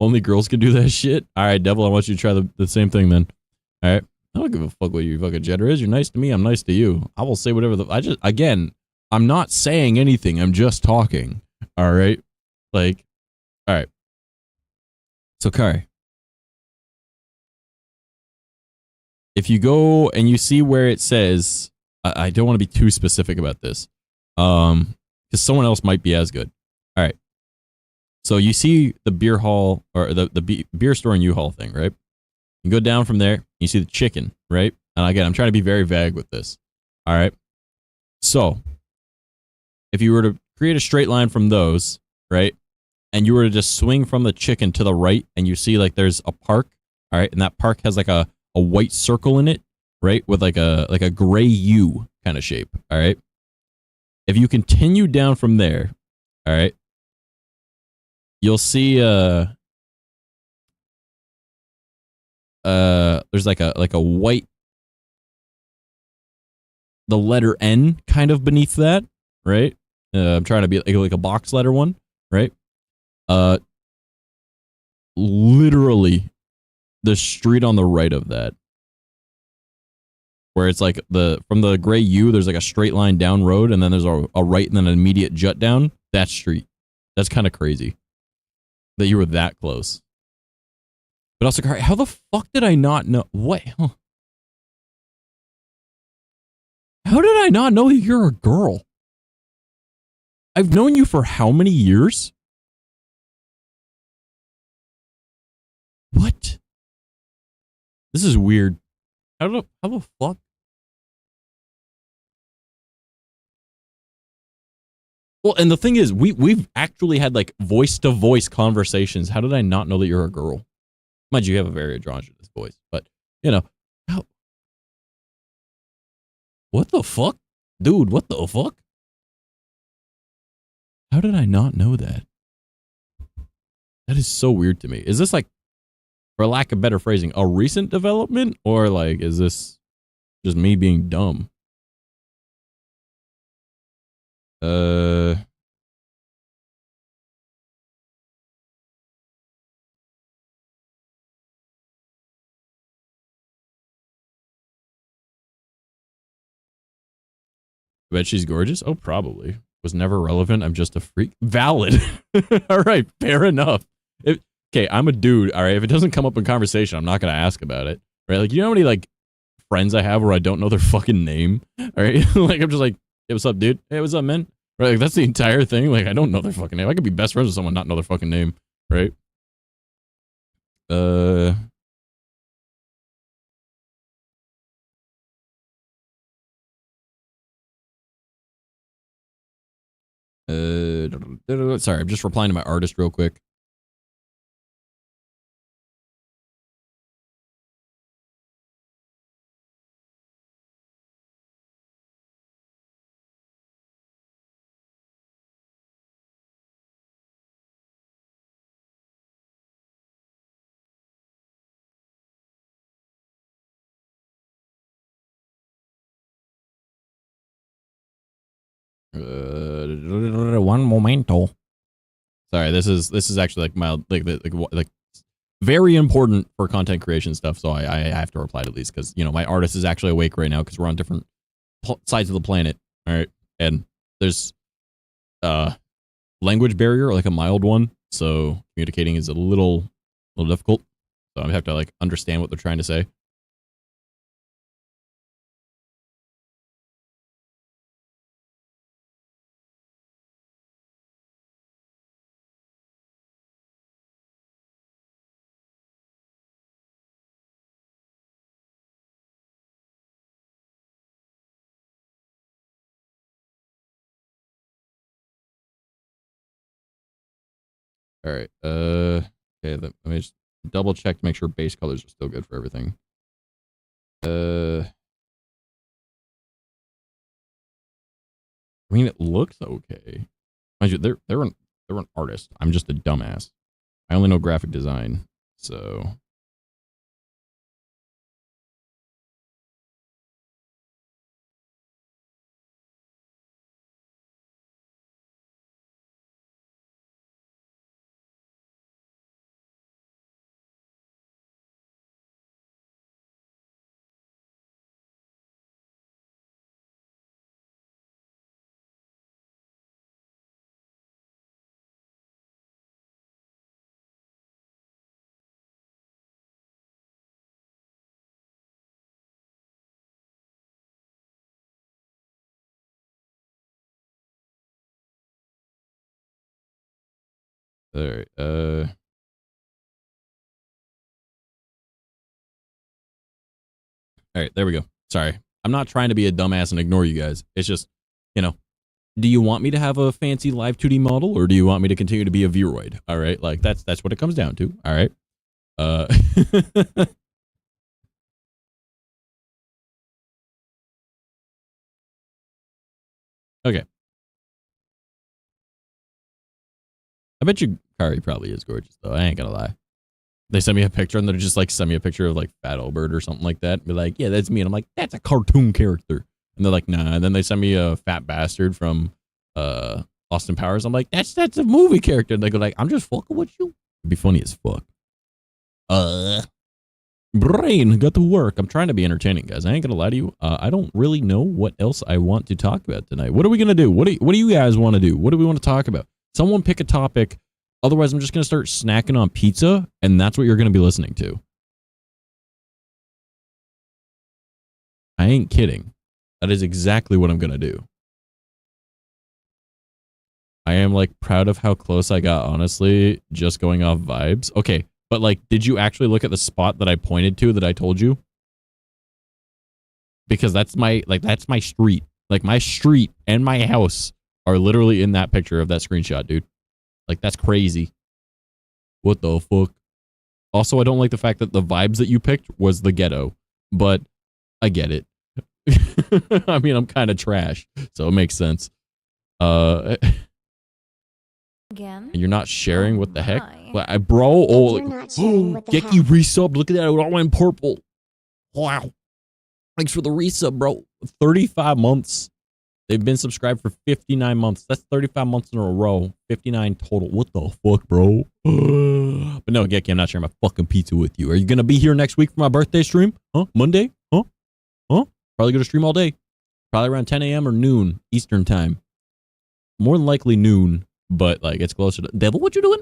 Only girls can do that shit? All right, devil, I want you to try the same thing then. All right. I don't give a fuck what your fucking gender is. You're nice to me. I'm nice to you. I will say whatever again, I'm not saying anything. I'm just talking. All right. Like, all right. So, Kari, if you go and you see where it says, I don't want to be too specific about this, because someone else might be as good. All right. So you see the beer hall or the beer store in U-Haul thing, right? You go down from there, you see the chicken, right? And again, I'm trying to be very vague with this. All right. So if you were to create a straight line from those, right? And you were to just swing from the chicken to the right and you see like there's a park, all right? And that park has like a white circle in it, right? With like a gray U kind of shape, all right? If you continue down from there, all right, you'll see there's like a white, the letter N kind of beneath that, right? I'm trying to be like a box letter one, right? Literally the street on the right of that, where it's like from the gray U, there's like a straight line down road, and then there's a right and then an immediate jut down. That street. That's kind of crazy that you were that close. But also, how the fuck did I not know? What? Huh. How did I not know that you're a girl? I've known you for how many years? What? This is weird. How the fuck? Well, and the thing is, we've actually had like voice to voice conversations. How did I not know that you're a girl? Mind you, have a very androgynous voice, but you know, what the fuck, dude? What the fuck? How did I not know that? That is so weird to me. Is this like, for lack of better phrasing, a recent development, or like, is this just me being dumb? I bet she's gorgeous. Oh, probably. Was never relevant. I'm just a freak. Valid. All right, fair enough. Okay, I'm a dude. All right, if it doesn't come up in conversation, I'm not gonna ask about it. Right? Like, you know how many like friends I have where I don't know their fucking name? All right, like I'm just like, hey, what's up, dude? Hey, what's up, man? Right? Like that's the entire thing. Like I don't know their fucking name. I could be best friends with someone, not know their fucking name. Right? Sorry, I'm just replying to my artist real quick. One momento. Sorry, this is actually like mild, like very important for content creation stuff. So I have to reply to these because you know my artist is actually awake right now because we're on different sides of the planet. All right, and there's language barrier, like a mild one, so communicating is a little difficult. So I have to like understand what they're trying to say. All right. Okay. Let me just double check to make sure base colors are still good for everything. I mean, it looks okay. Mind you, they're an artist. I'm just a dumbass. I only know graphic design, so. All right. All right. There we go. Sorry. I'm not trying to be a dumbass and ignore you guys. It's just, you know, do you want me to have a fancy live 2D model or do you want me to continue to be a Vroid? All right. Like that's what it comes down to. All right. Okay. I bet you Kari probably is gorgeous though. I ain't gonna lie. They sent me a picture and they're just like send me a picture of like Fat Albert or something like that. Be like, yeah, that's me. And I'm like, that's a cartoon character. And they're like, nah. And then they send me a fat bastard from Austin Powers. I'm like, that's a movie character. And they go like, I'm just fucking with you. It'd be funny as fuck. Brain got to work. I'm trying to be entertaining, guys. I ain't gonna lie to you. I don't really know what else I want to talk about tonight. What are we gonna do? What do you guys want to do? What do we want to talk about? Someone pick a topic. Otherwise, I'm just gonna start snacking on pizza, and that's what you're gonna be listening to. I ain't kidding. That is exactly what I'm gonna do. I am like proud of how close I got, honestly, just going off vibes. Okay, but like, did you actually look at the spot that I pointed to that I told you? Because that's my street. Like my street and my house are literally in that picture of that screenshot, dude. Like that's crazy. What the fuck? Also, I don't like the fact that the vibes that you picked was the ghetto, but I get it. I mean, I'm kind of trash, so it makes sense. Again? And you're not sharing, what the heck? Bro, oh, Geki resub, look at that, it all went purple. Wow. Thanks for the resub, bro. 35 months. They've been subscribed for 59 months. That's 35 months in a row. 59 total. What the fuck, bro? But no, Geki, I'm not sharing my fucking pizza with you. Are you going to be here next week for my birthday stream? Huh? Monday? Huh? Huh? Probably going to stream all day. Probably around 10 a.m. or noon Eastern time. More than likely noon, but like it's closer to... Devil, what you doing?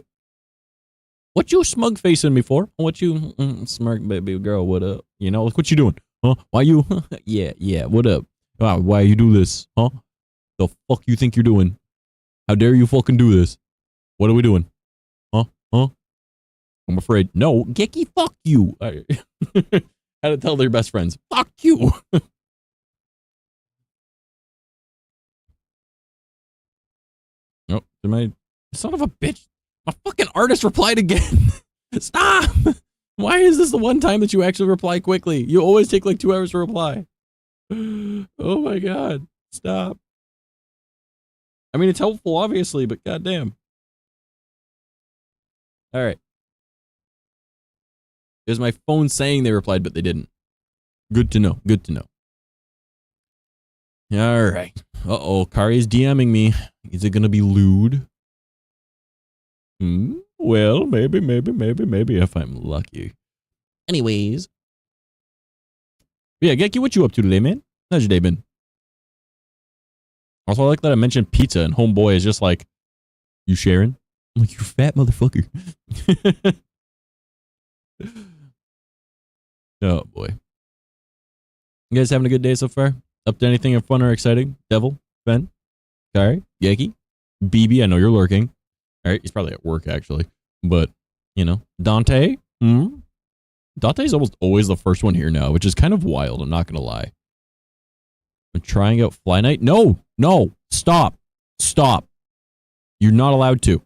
What you smug facing me for? What you... smirk, baby girl, what up? You know, what you doing? Huh? Why you... yeah, what up? Why you do this? Huh? The fuck you think you're doing? How dare you fucking do this? What are we doing? Huh? I'm afraid. No, Geki, fuck you. How to tell their best friends. Fuck you. My son of a bitch. My fucking artist replied again. Stop. Why is this the one time that you actually reply quickly? You always take like 2 hours to reply. Oh my God. Stop. I mean, it's helpful, obviously, but goddamn. All right. It was my phone saying they replied, but they didn't. Good to know. Good to know. All right. Uh-oh. Kari's DMing me. Is it going to be lewd? Well, maybe if I'm lucky. Anyways. Yeah, Geki, what you up to today, man? How's your day been? Also, I like that I mentioned pizza and homeboy is just like, you sharing? I'm like, you fat motherfucker. Oh, boy. You guys having a good day so far? Up to anything fun or exciting? Devil? Ben? Kari? Geki? BB, I know you're lurking. All right, he's probably at work, actually. But, you know, Dante? Dante's almost always the first one here now, which is kind of wild, I'm not going to lie. I'm trying out Fly Night. No, stop. You're not allowed to.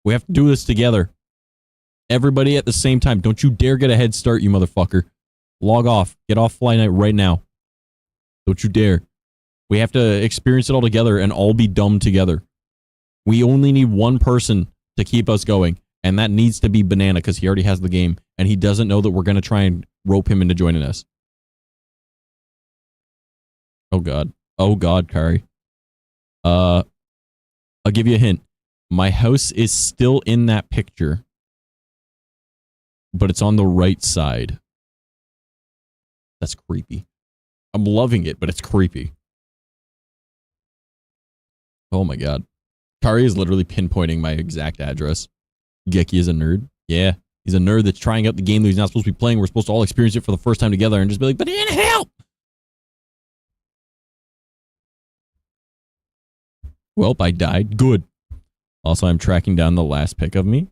We have to do this together. Everybody at the same time. Don't you dare get a head start, you motherfucker. Log off. Get off Fly Night right now. Don't you dare. We have to experience it all together and all be dumb together. We only need one person to keep us going, and that needs to be Banana because he already has the game, and he doesn't know that we're going to try and rope him into joining us. Oh, God. Oh, God, Kari. I'll give you a hint. My house is still in that picture, but it's on the right side. That's creepy. I'm loving it, but it's creepy. Oh, my God. Kari is literally pinpointing my exact address. Geki is a nerd. Yeah, he's a nerd that's trying out the game that he's not supposed to be playing. We're supposed to all experience it for the first time together and just be like, but in hell! Well, I died. Good. Also, I'm tracking down the last pic of me.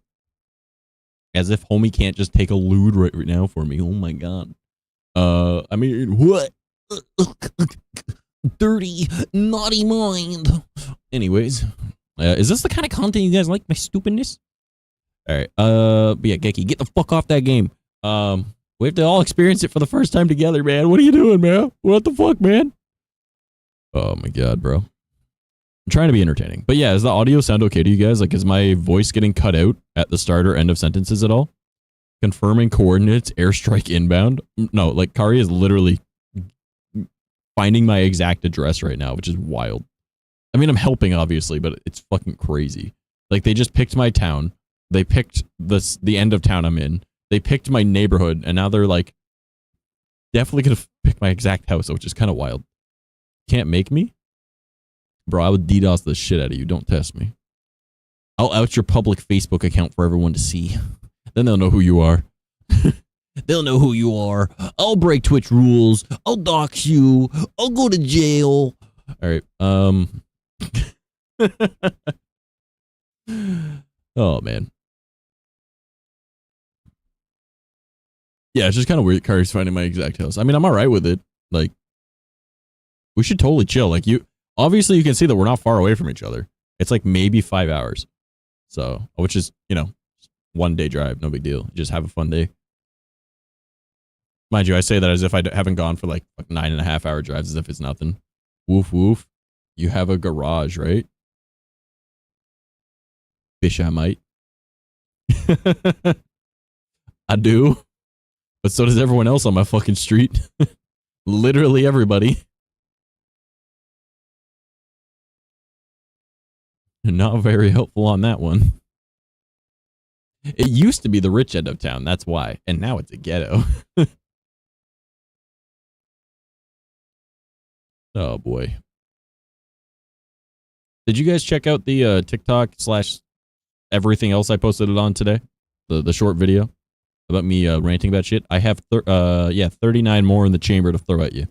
As if homie can't just take a lewd right now for me. Oh my God. I mean, what? Dirty, naughty mind. Anyways. Is this the kind of content you guys like? My stupidness? Alright, but yeah, Geki, get the fuck off that game. We have to all experience it for the first time together, man. What are you doing, man? What the fuck, man? Oh my God, bro. I'm trying to be entertaining. But yeah, does the audio sound okay to you guys? Like, is my voice getting cut out at the start or end of sentences at all? Confirming coordinates, airstrike inbound. No, like, Kari is literally finding my exact address right now, which is wild. I mean, I'm helping, obviously, but it's fucking crazy. Like, they just picked my town. They picked the end of town I'm in. They picked my neighborhood, and now they're, like, definitely going to pick my exact house, which is kind of wild. Can't make me? Bro, I would DDoS the shit out of you. Don't test me. I'll out your public Facebook account for everyone to see. Then they'll know who you are. They'll know who you are. I'll break Twitch rules. I'll dox you. I'll go to jail. All right. Oh, man. Yeah, it's just kind of weird Kari's finding my exact house. I mean, I'm all right with it. Like, we should totally chill. Like, obviously you can see that we're not far away from each other. It's like maybe 5 hours. So, which is, you know, 1 day drive. No big deal. Just have a fun day. Mind you, I say that as if I haven't gone for like 9.5 hour drives as if it's nothing. Woof, woof. You have a garage, right? Fish I might. I do. But so does everyone else on my fucking street. Literally everybody. Not very helpful on that one. It used to be the rich end of town, that's why. And now it's a ghetto. Oh boy. Did you guys check out the TikTok / everything else I posted it on today? The short video about me ranting about shit? I have 39 more in the chamber to throw at you.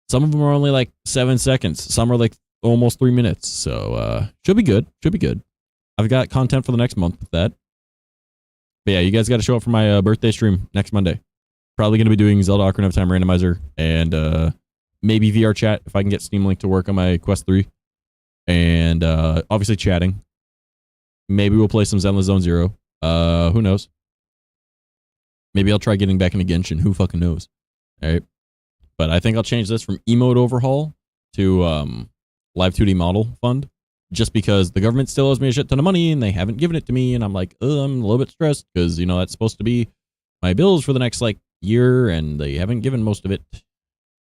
Some of them are only like 7 seconds. Some are like almost 3 minutes. So should be good. Should be good. I've got content for the next month with that. But yeah, you guys got to show up for my birthday stream next Monday. Probably going to be doing Zelda Ocarina of Time Randomizer and maybe VR chat if I can get Steam Link to work on my Quest 3. and obviously chatting. Maybe we'll play some Zenless Zone Zero. Who knows? Maybe I'll try getting back into Genshin. Who fucking knows? All right. But I think I'll change this from emote overhaul to live 2D model fund, just because the government still owes me a shit ton of money and they haven't given it to me, and I'm like, I'm a little bit stressed because you know that's supposed to be my bills for the next like year, and they haven't given most of it,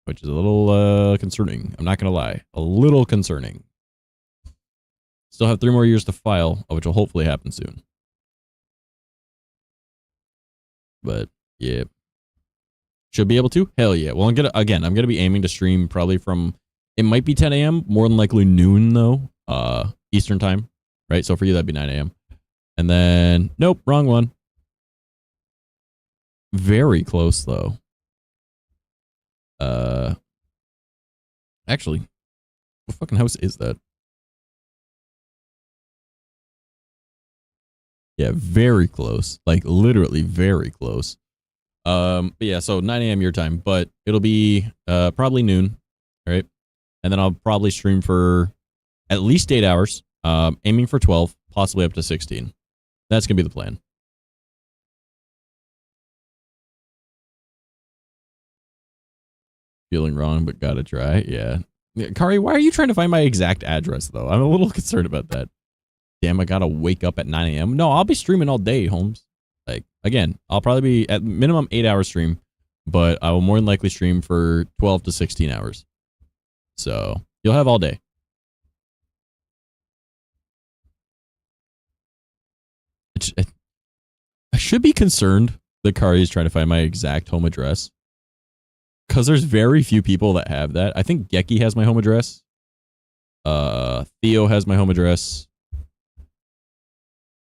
which is a little concerning. I'm not gonna lie, a little concerning. Still have 3 more years to file, which will hopefully happen soon. But yeah, should be able to. Hell yeah. Well, I'm gonna be aiming to stream probably from. It might be 10 a.m. More than likely noon though. Eastern time, right? So for you that'd be 9 a.m. And then nope, wrong one. Very close though. Actually, what fucking house is that? Yeah, very close. Like literally very close. But yeah, so 9 a.m. your time, but it'll be probably noon, right? And then I'll probably stream for at least 8 hours, aiming for 12, possibly up to 16. That's gonna be the plan. Feeling wrong, but gotta try. Yeah. Kari, why are you trying to find my exact address though? I'm a little concerned about that. Damn, I gotta wake up at 9 a.m. No, I'll be streaming all day, Holmes. Like, again, I'll probably be at minimum 8-hour stream, but I will more than likely stream for 12 to 16 hours. So you'll have all day. I should be concerned that Kari is trying to find my exact home address, because there's very few people that have that. I think Geki has my home address. Theo has my home address.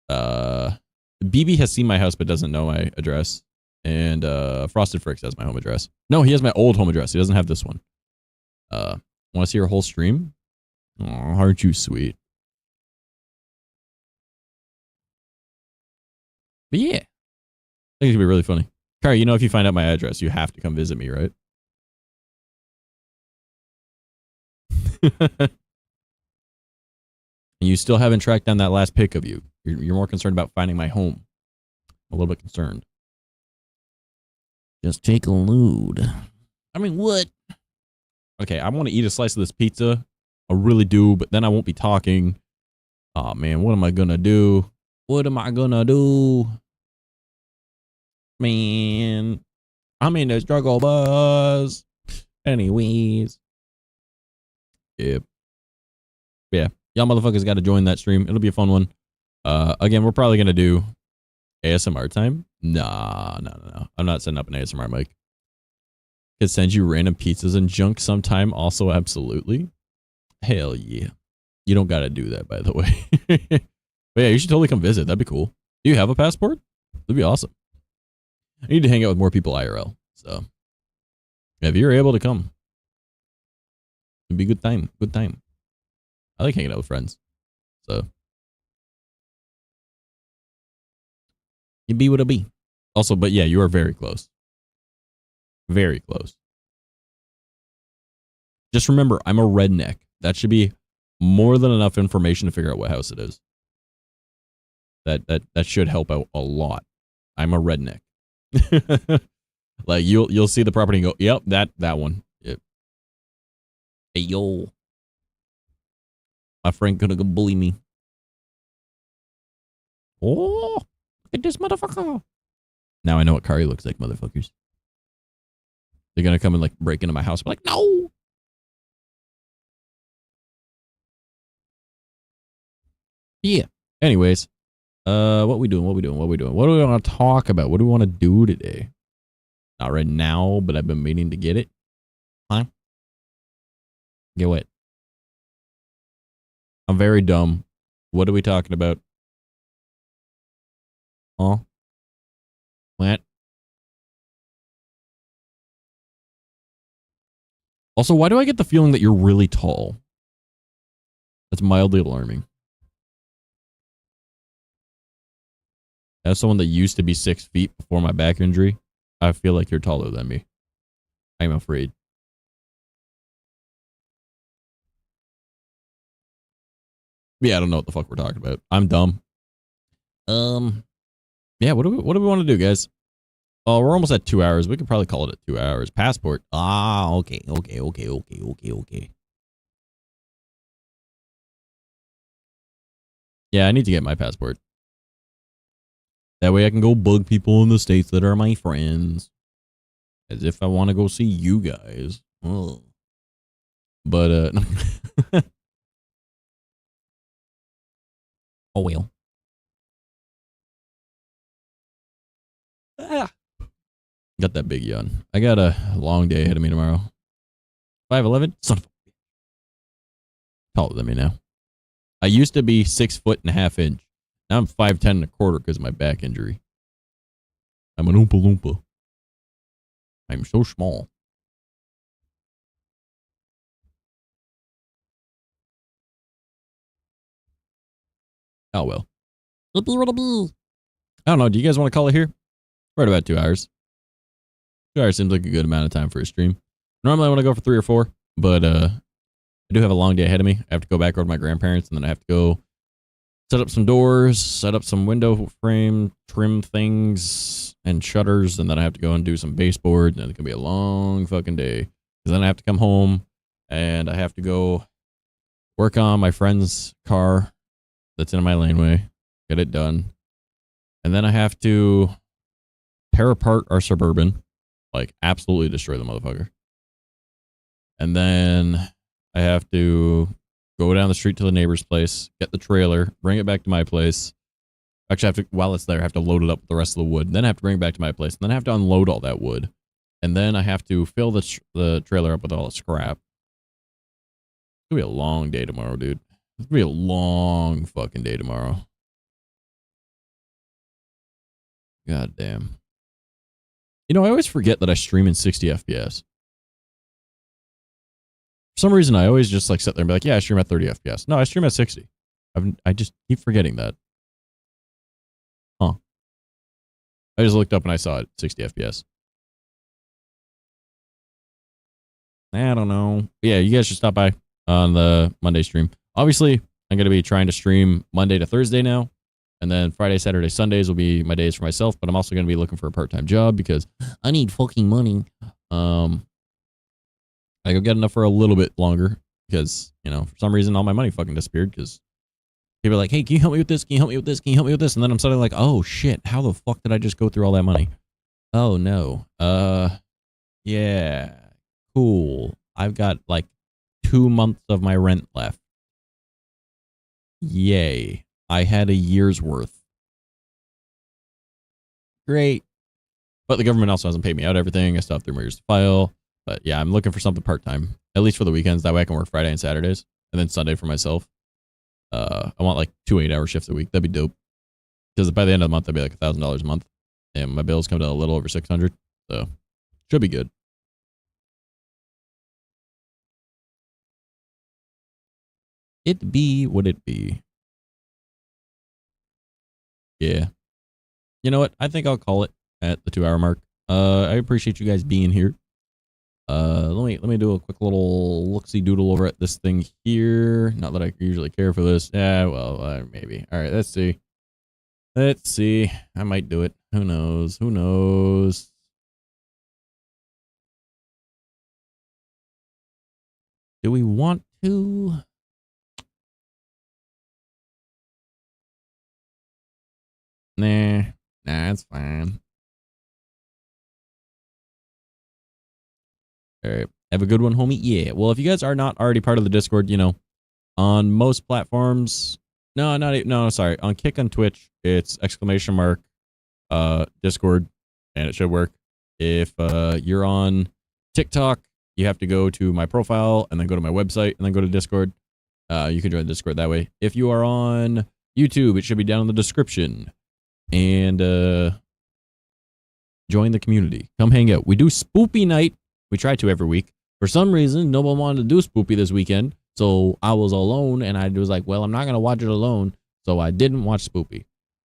BB has seen my house but doesn't know my address. And Frosted Fricks has my home address. No, he has my old home address. He doesn't have this one. Want to see your whole stream? Oh, aren't you sweet? But yeah, I think it's gonna be really funny. Kari, you know, if you find out my address, you have to come visit me, right? You still haven't tracked down that last pic of you. You're more concerned about finding my home. I'm a little bit concerned. Just take a load. I mean, what? Okay, I want to eat a slice of this pizza. I really do, but then I won't be talking. Oh, man, what am I going to do? What am I going to do? Man, I'm in the struggle bus. Anyways. Yep. Yeah. Y'all motherfuckers got to join that stream. It'll be a fun one. Again, we're probably going to do ASMR time. Nah. I'm not setting up an ASMR mic. Could send you random pizzas and junk sometime. Also, absolutely. Hell yeah. You don't got to do that, by the way. But yeah, you should totally come visit. That'd be cool. Do you have a passport? That'd be awesome. I need to hang out with more people IRL. So if you're able to come, it'd be a good time. Good time. I like hanging out with friends. So you be what it be. Also, but yeah, you are very close. Very close. Just remember, I'm a redneck. That should be more than enough information to figure out what house it is. That should help out a lot. I'm a redneck. Like you'll see the property and go, yep, that one. Yep. Hey yo. My friend gonna go bully me. Oh, look at this motherfucker. Now I know what Kari looks like, motherfuckers. They're gonna come and like break into my house. I'm like, no. Yeah. Anyways, what we doing? What do we want to talk about? What do we want to do today? Not right now, but I've been meaning to get it. Huh? Get what? I'm very dumb. What are we talking about? Huh? What? Also, why do I get the feeling that you're really tall? That's mildly alarming. As someone that used to be 6 feet before my back injury, I feel like you're taller than me. I'm afraid. Yeah, I don't know what the fuck we're talking about. I'm dumb. Yeah, what do we want to do, guys? Oh, we're almost at 2 hours. We could probably call it at 2 hours. Passport. Ah, okay. Yeah, I need to get my passport. That way I can go bug people in the States that are my friends. As if I want to go see you guys. Oh. But, oh well. Ah. Got that big yawn. I got a long day ahead of me tomorrow. 5'11"? Son of a... Taller than me now. I used to be 6'1/2". Now I'm 5'10 1/4" because of my back injury. I'm an Oompa Loompa. I'm so small. Oh well. I don't know. Do you guys want to call it here? We're at about 2 hours. 2 hours seems like a good amount of time for a stream. Normally I want to go for 3 or 4, but I do have a long day ahead of me. I have to go back over to my grandparents, and then I have to go set up some doors, set up some window frame, trim things and shutters, and then I have to go and do some baseboard, and it's gonna be a long fucking day. Because then I have to come home and I have to go work on my friend's car that's in my laneway, get it done. And then I have to tear apart our Suburban, like absolutely destroy the motherfucker. And then I have to go down the street to the neighbor's place, get the trailer, bring it back to my place. Actually, I have to, while it's there, I have to load it up with the rest of the wood. Then I have to bring it back to my place. And then I have to unload all that wood. And then I have to fill the trailer up with all the scrap. It's going to be a long day tomorrow, dude. It's going to be a long fucking day tomorrow. God damn. You know, I always forget that I stream in 60 FPS. For some reason, I always just like sit there and be like, yeah, I stream at 30 FPS. No, I stream at 60. I just keep forgetting that. Huh. I just looked up and I saw it 60 FPS. I don't know. Yeah, you guys should stop by on the Monday stream. Obviously, I'm going to be trying to stream Monday to Thursday now. And then Friday, Saturday, Sundays will be my days for myself. But I'm also going to be looking for a part-time job because I need fucking money. I go get enough for a little bit longer because, you know, for some reason, all my money fucking disappeared because people are like, hey, can you help me with this? Can you help me with this? Can you help me with this? And then I'm suddenly like, oh, shit, how the fuck did I just go through all that money? Oh, no. Yeah, cool. I've got like 2 months of my rent left. Yay. I had a year's worth. Great. But the government also hasn't paid me out everything. I still have 3 more years to file. But yeah, I'm looking for something part-time, at least for the weekends. That way I can work Friday and Saturdays and then Sunday for myself. I want like 2 8-hour shifts a week. That'd be dope. Because by the end of the month, that'd be like $1,000 a month. And my bills come to a little over 600. So should be good. It be what it be. Yeah. You know what? I think I'll call it at the 2-hour mark. I appreciate you guys being here. Let me do a quick little look-see doodle over at this thing here. Not that I usually care for this. Yeah, well, maybe. All right, let's see. Let's see. I might do it. Who knows? Who knows? Do we want to? Nah, it's fine. All right. Have a good one, homie. Yeah. Well, if you guys are not already part of the Discord, you know, on most platforms, no, sorry. On Kick on Twitch, it's ! Discord, and it should work. If you're on TikTok, you have to go to my profile and then go to my website and then go to Discord. You can join the Discord that way. If you are on YouTube, it should be down in the description. And join the community. Come hang out. We do Spoopy Night. We try to every week. For some reason, no one wanted to do Spoopy this weekend. So I was alone and I was like, well, I'm not going to watch it alone. So I didn't watch Spoopy.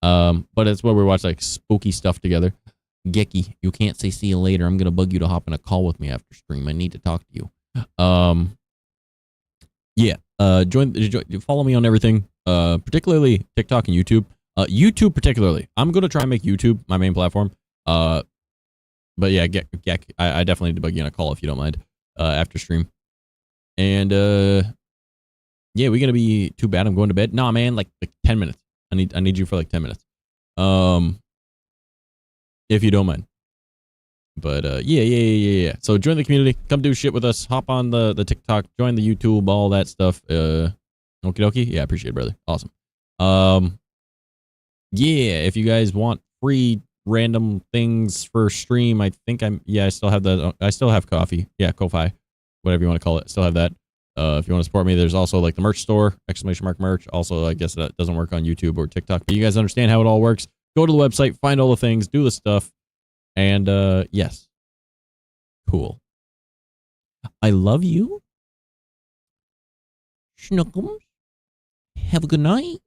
But it's where we watch like spooky stuff together. Gecky, you can't say see you later. I'm going to bug you to hop in a call with me after stream. I need to talk to you. Yeah. Follow me on everything. particularly TikTok and YouTube. YouTube particularly. I'm gonna try and make YouTube my main platform. But yeah, I definitely need to bug you on a call if you don't mind. After stream. And yeah, we're gonna be too bad. I'm going to bed. Nah, man, like 10 minutes. I need you for like 10 minutes. If you don't mind. But yeah. So join the community. Come do shit with us. Hop on the TikTok. Join the YouTube. All that stuff. Okie dokie. Yeah, appreciate it, brother. Awesome. Yeah, if you guys want free random things for stream, I think I still have that. I still have coffee. Yeah, Ko-Fi, whatever you want to call it. Still have that. If you want to support me, there's also like the merch store, ! merch. Also, I guess that doesn't work on YouTube or TikTok, but you guys understand how it all works. Go to the website, find all the things, do the stuff, and yes, cool. I love you. Schnookums. Have a good night.